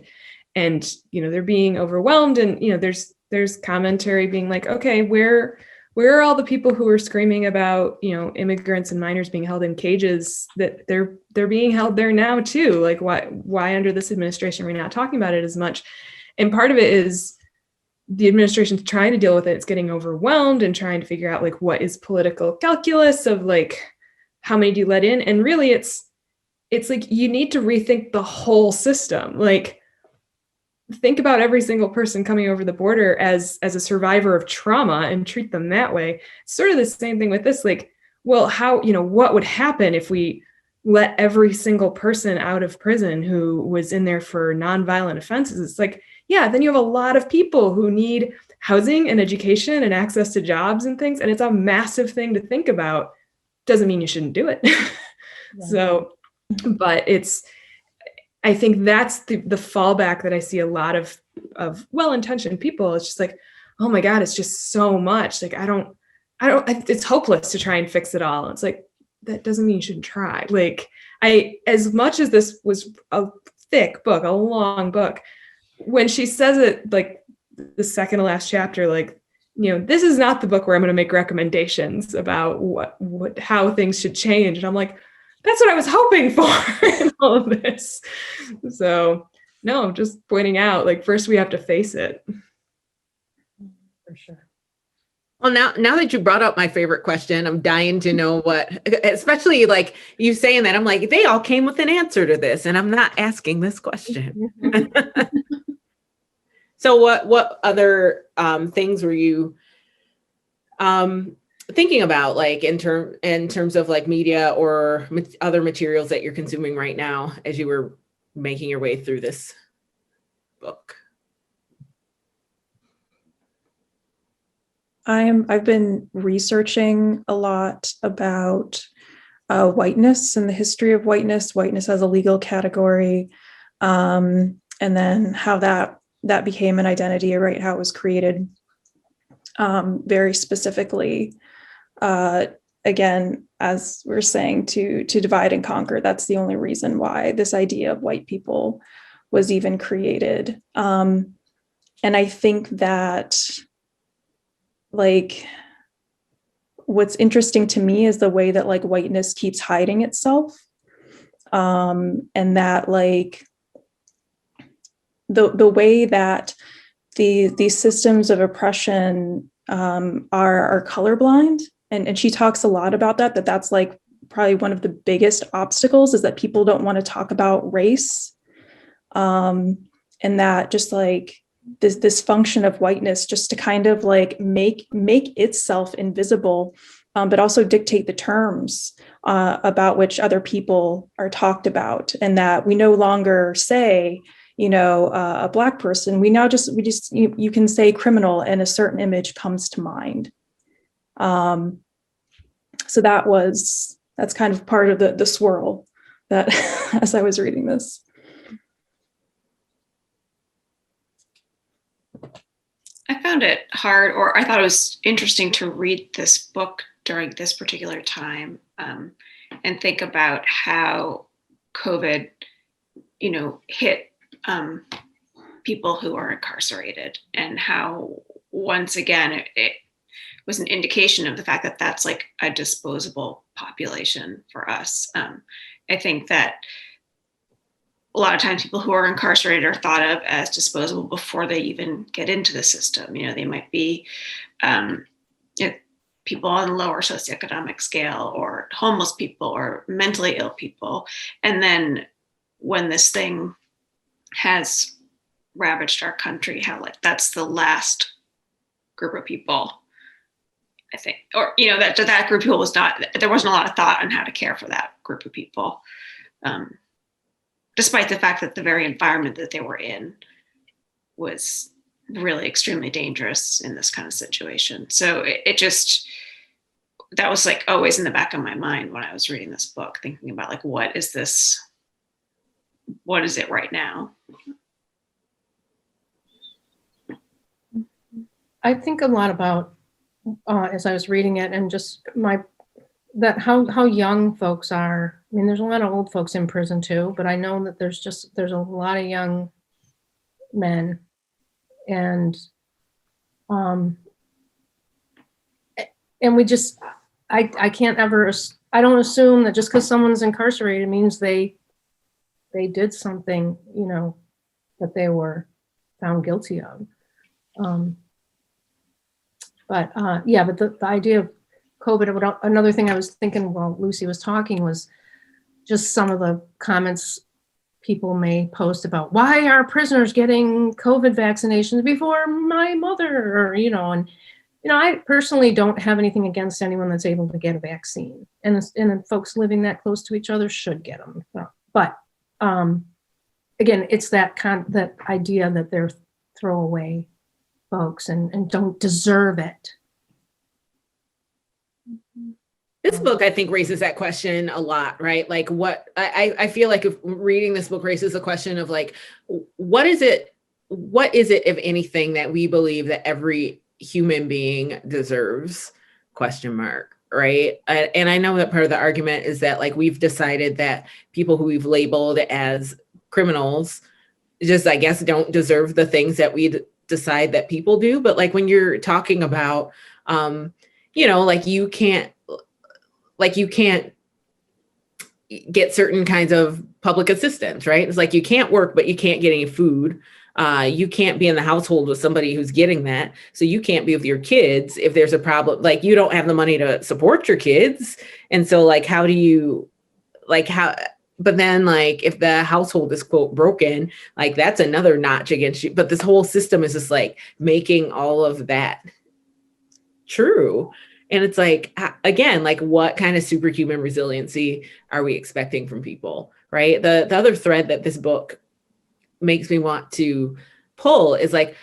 they're being overwhelmed, and there's commentary being like, okay, where are all the people who are screaming about, immigrants and minors being held in cages, that they're being held there now too? Like, why under this administration are we not talking about it as much? And part of it is the administration's trying to deal with it. It's getting overwhelmed and trying to figure out like what is political calculus of like how many do you let in? And really it's like you need to rethink the whole system. Like, think about every single person coming over the border as a survivor of trauma and treat them that way. Sort of the same thing with this, like, well, how, what would happen if we let every single person out of prison who was in there for nonviolent offenses? It's like, yeah, then you have a lot of people who need housing and education and access to jobs and things. And it's a massive thing to think about. Doesn't mean you shouldn't do it. Yeah. So, but I think that's the fallback that I see a lot of well-intentioned people. It's just like, oh my God, it's just so much. Like, it's hopeless to try and fix it all. It's like, that doesn't mean you shouldn't try. Like, as much as this was a thick book, a long book, when she says it, like the second to last chapter, like, this is not the book where I'm going to make recommendations about how things should change. And I'm like, that's what I was hoping for in all of this. So no, just pointing out, like, first we have to face it. For sure. Well, now that you brought up my favorite question, I'm dying to know what, especially like you saying that, I'm like, they all came with an answer to this, and I'm not asking this question. So what other things were you thinking about, like in terms of like media or other materials that you're consuming right now as you were making your way through this book? I've been researching a lot about whiteness and the history of whiteness as a legal category, and then how that became an identity, right? How it was created, very specifically. Again, as we're saying, to divide and conquer. That's the only reason why this idea of white people was even created. And I think that, like, what's interesting to me is the way that like whiteness keeps hiding itself, and that like the way that these systems of oppression are colorblind. And she talks a lot about that's like probably one of the biggest obstacles, is that people don't want to talk about race, and that just like this function of whiteness just to kind of like make itself invisible, but also dictate the terms about which other people are talked about, and that we no longer say, a Black person. We just you can say criminal and a certain image comes to mind. So that's kind of part of the swirl that as I was reading this. I found it hard, or I thought it was interesting to read this book during this particular time, and think about how COVID, hit people who are incarcerated, and how once again it was an indication of the fact that that's like a disposable population for us. I think that a lot of times people who are incarcerated are thought of as disposable before they even get into the system. They might be people on the lower socioeconomic scale, or homeless people, or mentally ill people. And then when this thing has ravaged our country, how like that's the last group of people, I think, or that group of people there wasn't a lot of thought on how to care for that group of people, despite the fact that the very environment that they were in was really extremely dangerous in this kind of situation. So that was like always in the back of my mind when I was reading this book, thinking about like, what is it right now? I think a lot about, as I was reading it, and just how young folks are. I mean, there's a lot of old folks in prison too, but I know that there's a lot of young men, and we just, I can't ever, I don't assume that just because someone's incarcerated means they did something, that they were found guilty of. But the idea of COVID, another thing I was thinking while Lucy was talking was just some of the comments people may post about, why are prisoners getting COVID vaccinations before my mother, or, and, I personally don't have anything against anyone that's able to get a vaccine, and folks living that close to each other should get them. But again, it's that idea that they're throwaway folks and don't deserve it. This book, I think, raises that question a lot, right? Like what I feel like if reading this book raises the question of like, what is it, if anything, that we believe that every human being deserves, ? Right? And I know that part of the argument is that like we've decided that people who we've labeled as criminals just, I guess, don't deserve the things that we decide that people do. But like when you're talking about, like you can't get certain kinds of public assistance, right? It's like you can't work, but you can't get any food. You can't be in the household with somebody who's getting that. So you can't be with your kids if there's a problem. Like you don't have the money to support your kids. And so like, but then like if the household is quote broken, like that's another notch against you. But this whole system is just like making all of that true. And it's like, again, like what kind of superhuman resiliency are we expecting from people, right? The other thread that this book makes me want to pull is like,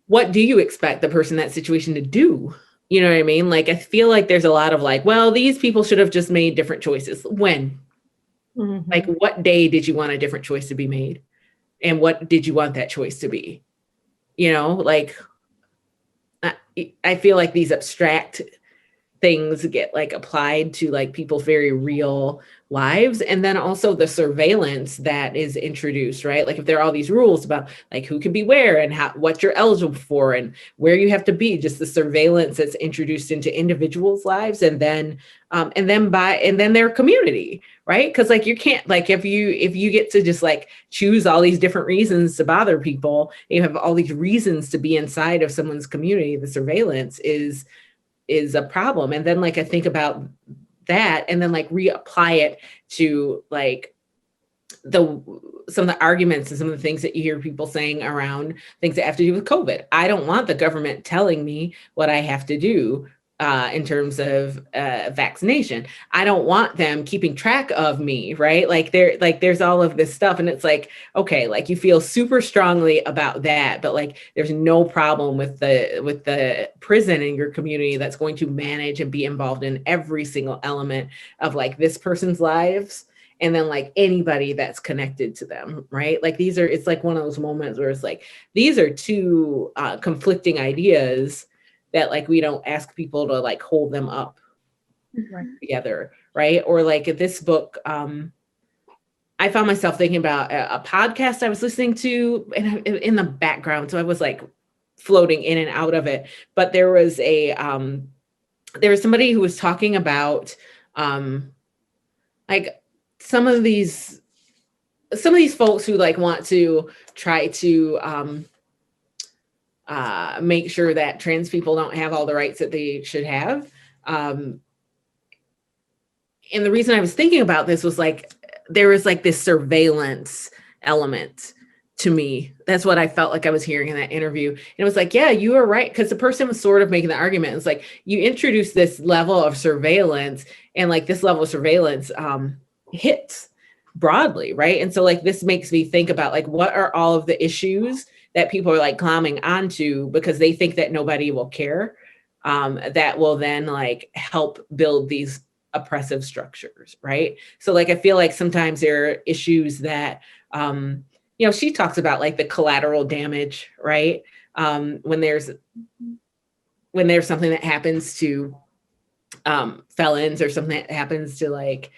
what do you expect the person in that situation to do? You know what I mean? Like, I feel like there's a lot of like, well, these people should have just made different choices. When? Mm-hmm. Like, what day did you want a different choice to be made? And what did you want that choice to be? Like, I feel like these abstract things get like applied to like people's very real lives. And then also the surveillance that is introduced, right? Like if there are all these rules about like who can be where and what you're eligible for and where you have to be, just the surveillance that's introduced into individuals' lives and then their community, right? Because like you can't, like if you get to just like choose all these different reasons to bother people, you have all these reasons to be inside of someone's community, the surveillance is a problem. And then like I think about that and then like reapply it to like some of the arguments and some of the things that you hear people saying around things that have to do with COVID. I don't want the government telling me what I have to do in terms of vaccination. I don't want them keeping track of me, right? Like there's all of this stuff. And it's like, okay, like you feel super strongly about that, but like there's no problem with the prison in your community that's going to manage and be involved in every single element of like this person's lives. And then like anybody that's connected to them, right? Like it's like one of those moments where it's like, these are two conflicting ideas that like we don't ask people to like hold them up together, right? Or like this book, I I found myself thinking about a podcast I was listening to in the background. So I was like floating in and out of it. But there was somebody who was talking about like some of these folks who like want to try to make sure that trans people don't have all the rights that they should have. And the reason I was thinking about this was like, there was like this surveillance element to me. That's what I felt like I was hearing in that interview. And it was like, yeah, you are right. Because the person was sort of making the argument. It's like, you introduce this level of surveillance, and like this level of surveillance hits broadly, right? And so like, this makes me think about like, what are all of the issues that people are like climbing onto because they think that nobody will care, that will then like help build these oppressive structures, right? So like, I feel like sometimes there are issues that, she talks about like the collateral damage, right? When there's something that happens to felons, or something that happens to like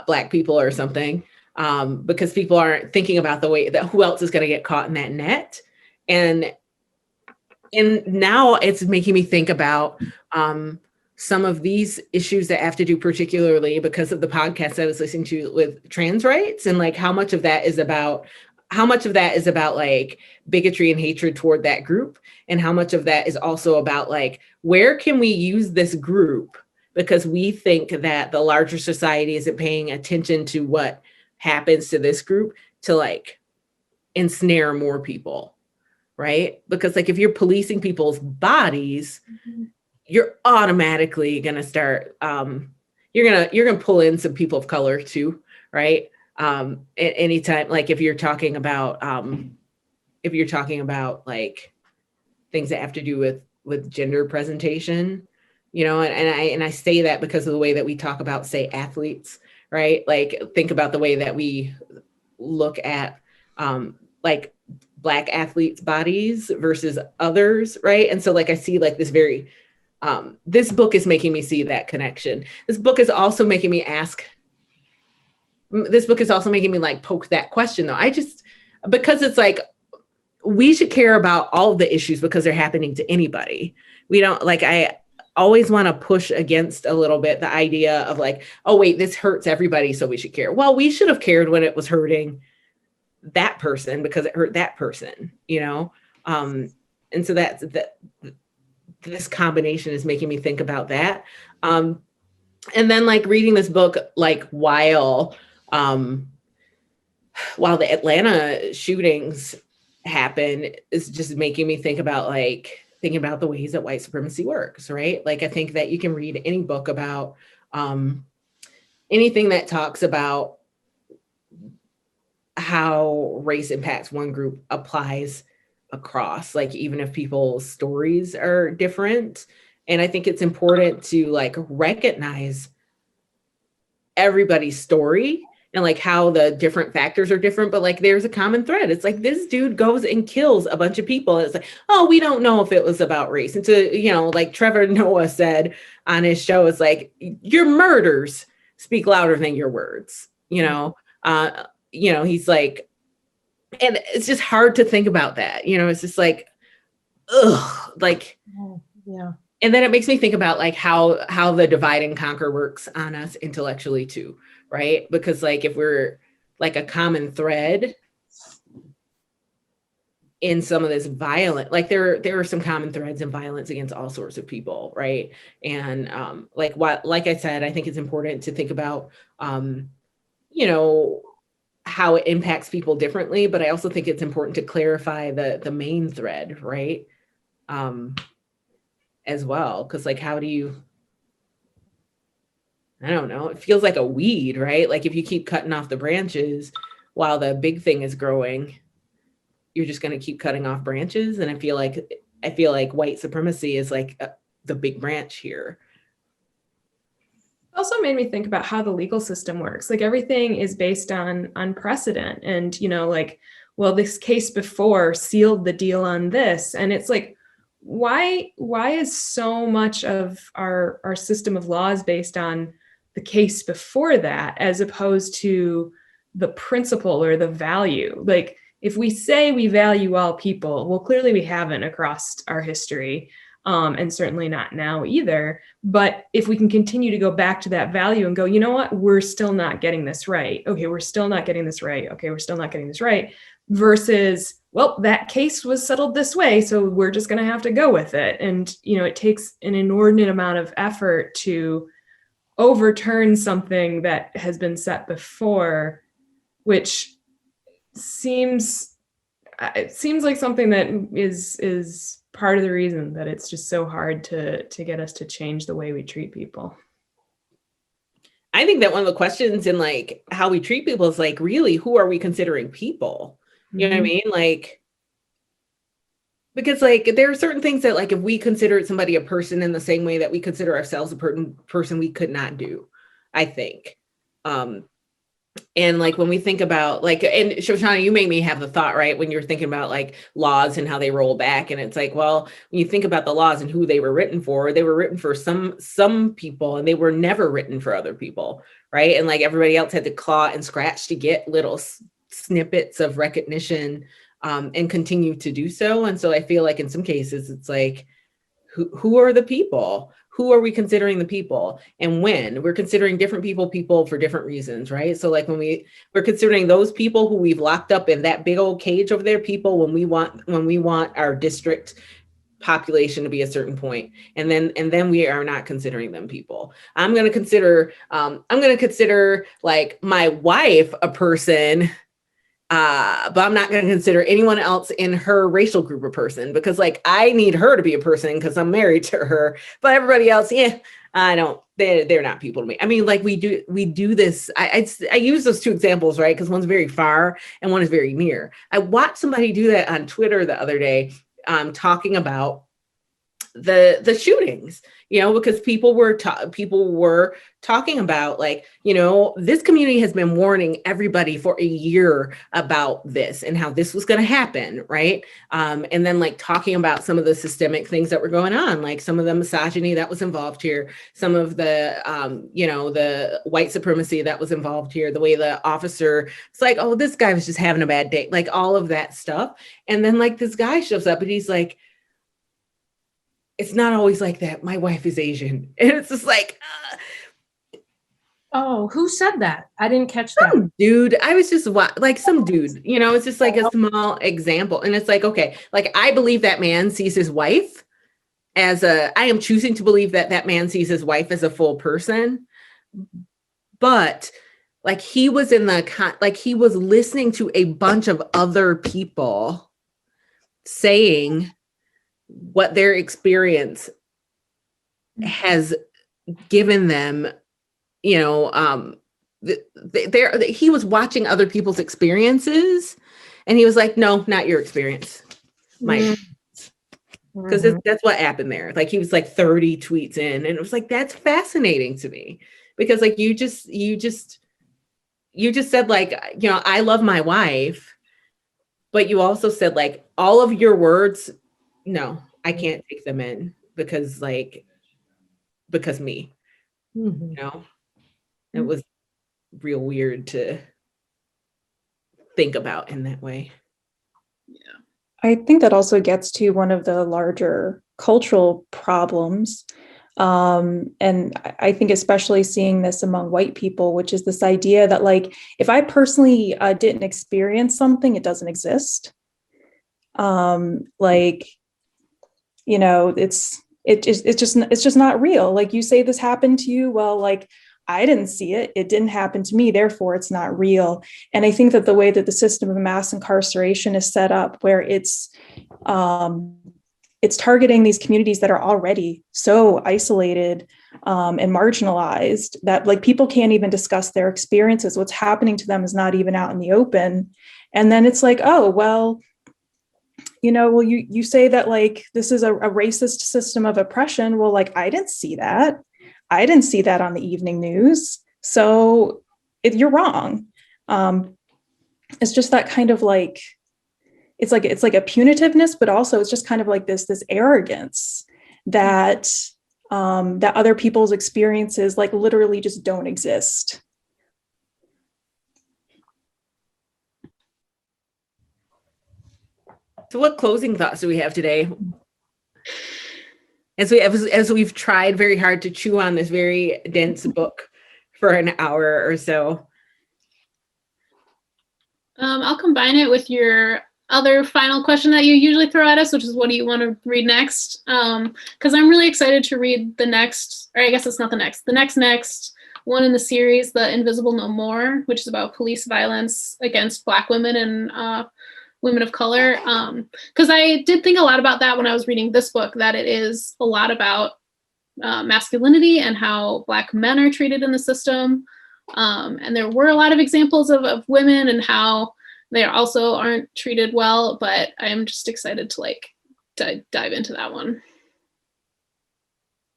Black people or something, because people aren't thinking about the way that who else is going to get caught in that net. And now it's making me think about some of these issues that have to do particularly because of the podcast I was listening to with trans rights, and like how much of that is about like bigotry and hatred toward that group, and how much of that is also about like, where can we use this group because we think that the larger society isn't paying attention to what happens to this group to like ensnare more people, right? Because like, if you're policing people's bodies, you're automatically going to start, you're going to pull in some people of color too, right? At any time, like if you're talking about like things that have to do with gender presentation, and I say that because of the way that we talk about, say, athletes, right? Like, think about the way that we look at like Black athletes' bodies versus others, right? And so like, I see like this very, this book is making me see that connection. This book is also making me like poke that question though. Because it's like, we should care about all of the issues because they're happening to anybody. We don't like, I always want to push against a little bit the idea of like, oh wait, this hurts everybody, so we should care. Well, we should have cared when it was hurting that person because it hurt that person, and so this combination is making me think about that. And then like reading this book, like while the Atlanta shootings happen, is just making me think about the ways that white supremacy works, right? Like, I think that you can read any book about anything that talks about how race impacts one group applies across, like, even if people's stories are different. And I think it's important to like recognize everybody's story and like how the different factors are different, but like there's a common thread. It's like, this dude goes and kills a bunch of people. And it's like, oh, we don't know if it was about race. And to, like Trevor Noah said on his show, it's like, your murders speak louder than your words, he's like, and it's just hard to think about that. It's just like, ugh, like, yeah. And then it makes me think about like how the divide and conquer works on us intellectually too, right? Because like, if we're like a common thread in some of this violent, like there are some common threads in violence against all sorts of people, right? And like I said, I think it's important to think about how it impacts people differently, but I also think it's important to clarify the main thread, right? As well, because like, how do you, I don't know, it feels like a weed, right? Like, if you keep cutting off the branches while the big thing is growing, you're just going to keep cutting off branches. And I feel like white supremacy is like the big branch here. Also made me think about how the legal system works. Like, everything is based on precedent, and like, well, this case before sealed the deal on this, and it's like, why is so much of our system of laws based on the case before that, as opposed to the principle or the value. Like if we say we value all people, well, clearly we haven't across our history, and certainly not now either. But if we can continue to go back to that value and go, you know what, we're still not getting this right. Okay, we're still not getting this right. Okay, we're still not getting this right. Versus, well, that case was settled this way, so we're just going to have to go with it. And, you know, it takes an inordinate amount of effort to overturn something that has been set before, which seems like something that is part of the reason that it's just so hard to get us to change the way we treat people. I think that one of the questions in like how we treat people is like, really, who are we considering people? You know what I mean? Like, because like there are certain things that like if we considered somebody a person in the same way that we consider ourselves a person, we could not do, I think. And like when we think about like, and Shoshana, you made me have the thought, right? When you're thinking about like laws and how they roll back, and it's like, well, when you think about the laws and who they were written for some people, and they were never written for other people, right? And like everybody else had to claw and scratch to get little snippets of recognition, and continue to do so. And so I feel like in some cases it's like, who are the people? Who are we considering the people? And when we're considering different people for different reasons, right? So like when we're considering those people who we've locked up in that big old cage over there, people when we want our district population to be a certain point, and then we are not considering them people. I'm going to consider like my wife a person, but I'm not going to consider anyone else in her racial group a person, because like I need her to be a person because I'm married to her, but everybody else, yeah, I don't, they're not people to me. I mean, like we do this. I use those two examples, right? Because one's very far and one is very near. I watched somebody do that on Twitter the other day, talking about the shootings, you know, because people were talking about like, you know, this community has been warning everybody for a year about this and how this was going to happen, right? And then like talking about some of the systemic things that were going on, like some of the misogyny that was involved here, some of the you know, the white supremacy that was involved here, the way the officer, it's like, oh, this guy was just having a bad day, like all of that stuff. And then like this guy shows up and he's like, it's not always like that. My wife is Asian. And it's just like, Oh, who said that? I didn't catch that. some dude, I was just like some dude, you know, it's just like a small example. And it's like, okay, like I believe that man sees his wife I am choosing to believe that that man sees his wife as a full person. But like he was he was listening to a bunch of other people saying what their experience has given them, you know, he was watching other people's experiences and he was like, no, not your experience, my, because that's what happened there. Like he was like 30 tweets in, and it was like, that's fascinating to me, because like you just said like, you know, I love my wife, but you also said like all of your words, no, I can't take them in because me, you know, it was real weird to think about in that way. Yeah. I think that also gets to one of the larger cultural problems. And I think especially seeing this among white people, which is this idea that like, if I personally didn't experience something, it doesn't exist. Like, you know, it's just not real. Like you say this happened to you. Well, like I didn't see it. It didn't happen to me. Therefore, it's not real. And I think that the way that the system of mass incarceration is set up, where it's targeting these communities that are already so isolated and marginalized that like people can't even discuss their experiences. What's happening to them is not even out in the open. And then it's like, oh, well, you know, well, you say that like this is a racist system of oppression. Well, like I didn't see that. I didn't see that on the evening news. So you're wrong. It's just that kind of like, it's like a punitiveness, but also it's just kind of like this arrogance that that other people's experiences like literally just don't exist. So what closing thoughts do we have today? As we've tried very hard to chew on this very dense book for an hour or so. I'll combine it with your other final question that you usually throw at us, which is what do you want to read next? Because I'm really excited to read the next, or I guess it's not the next one in the series, The Invisible No More, which is about police violence against Black women and women of color. Because I did think a lot about that when I was reading this book, that it is a lot about masculinity and how Black men are treated in the system. And there were a lot of examples of women and how they also aren't treated well, but I'm just excited to dive into that one.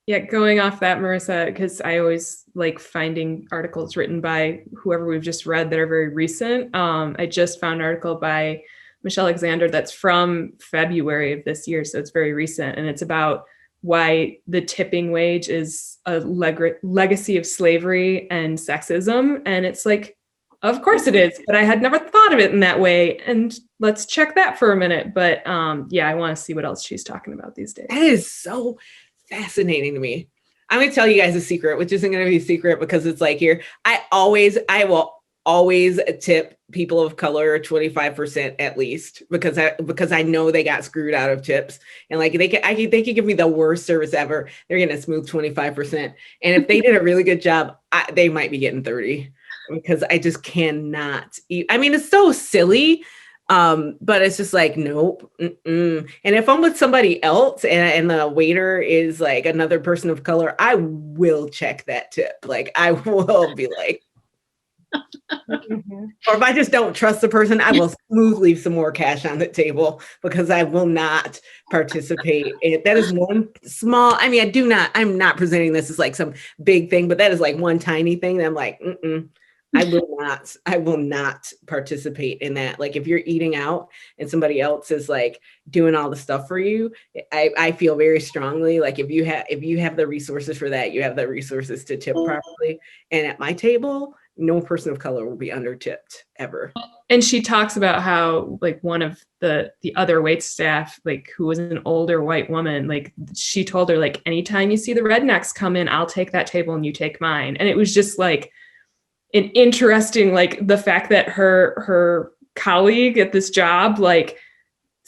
Yeah, going off that, Marissa, because I always like finding articles written by whoever we've just read that are very recent. I just found an article by Michelle Alexander that's from February of this year, so it's very recent, and it's about why the tipping wage is a legacy of slavery and sexism. And it's like, of course it is, but I had never thought of it in that way. And let's check that for a minute. But yeah, I want to see what else she's talking about these days. That is so fascinating to me. I'm going to tell you guys a secret, which isn't going to be a secret because it's like here. I will always tip people of color 25% at least because I know they got screwed out of tips, and like they could give me the worst service ever. They're getting a smooth 25%, and if they did a really good job, they might be getting 30 because I just cannot eat. I mean, it's so silly. But it's just like, nope. And if I'm with somebody else and the waiter is like another person of color, I will check that tip. Like I will be like, or if I just don't trust the person, I will smoothly leave some more cash on the table because I will not participate. That is one small, I mean, I'm not presenting this as like some big thing, but that is like one tiny thing that I'm like, I will not participate in that. Like if you're eating out and somebody else is like doing all the stuff for you, I feel very strongly like if you have the resources for that, you have the resources to tip properly. And at my table, no person of color will be under tipped ever. And she talks about how like one of the other wait staff, like who was an older white woman, like she told her like, anytime you see the rednecks come in, I'll take that table and you take mine. And it was just like an interesting, like the fact that her colleague at this job, like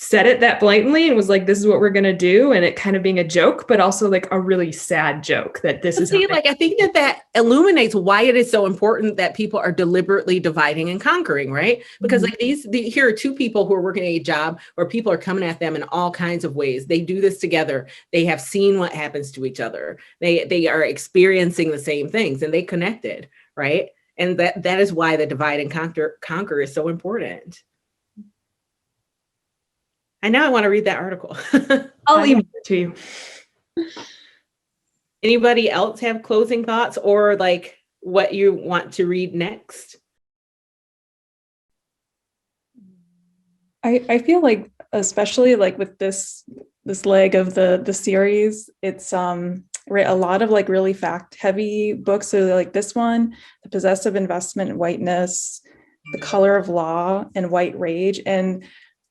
said it that blatantly and was like, this is what we're going to do. And it kind of being a joke, but also like a really sad joke that this is. Like, I think that illuminates why it is so important that people are deliberately dividing and conquering, right? Because like here are two people who are working a job where people are coming at them in all kinds of ways. They do this together. They have seen what happens to each other. They are experiencing the same things and they connected, right? And that is why the divide and conquer is so important. I know I want to read that article. I'll email it to you. Anybody else have closing thoughts or like what you want to read next? I feel like, especially like with this leg of the series, it's a lot of like really fact heavy books. So like this one, The Possessive Investment in Whiteness, The Color of Law, and White Rage. And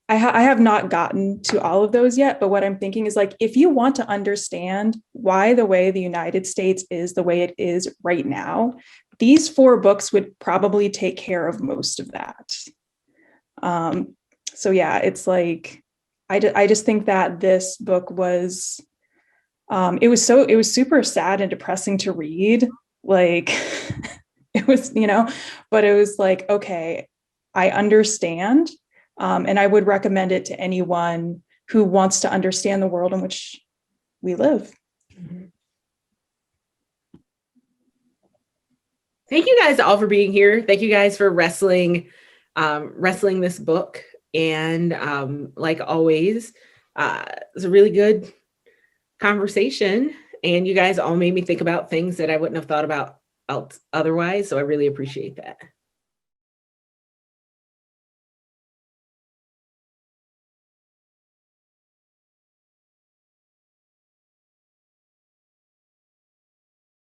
I have not gotten to all of those yet, but what I'm thinking is like, if you want to understand why the way the United States is the way it is right now, these 4 books would probably take care of most of that. So yeah, it's like, I just think that this book was, it was super sad and depressing to read. Like it was, but it was like, okay, I understand. And I would recommend it to anyone who wants to understand the world in which we live. Thank you guys all for being here. Thank you guys for wrestling this book. And like always, it's a really good conversation. And you guys all made me think about things that I wouldn't have thought about otherwise. So I really appreciate that.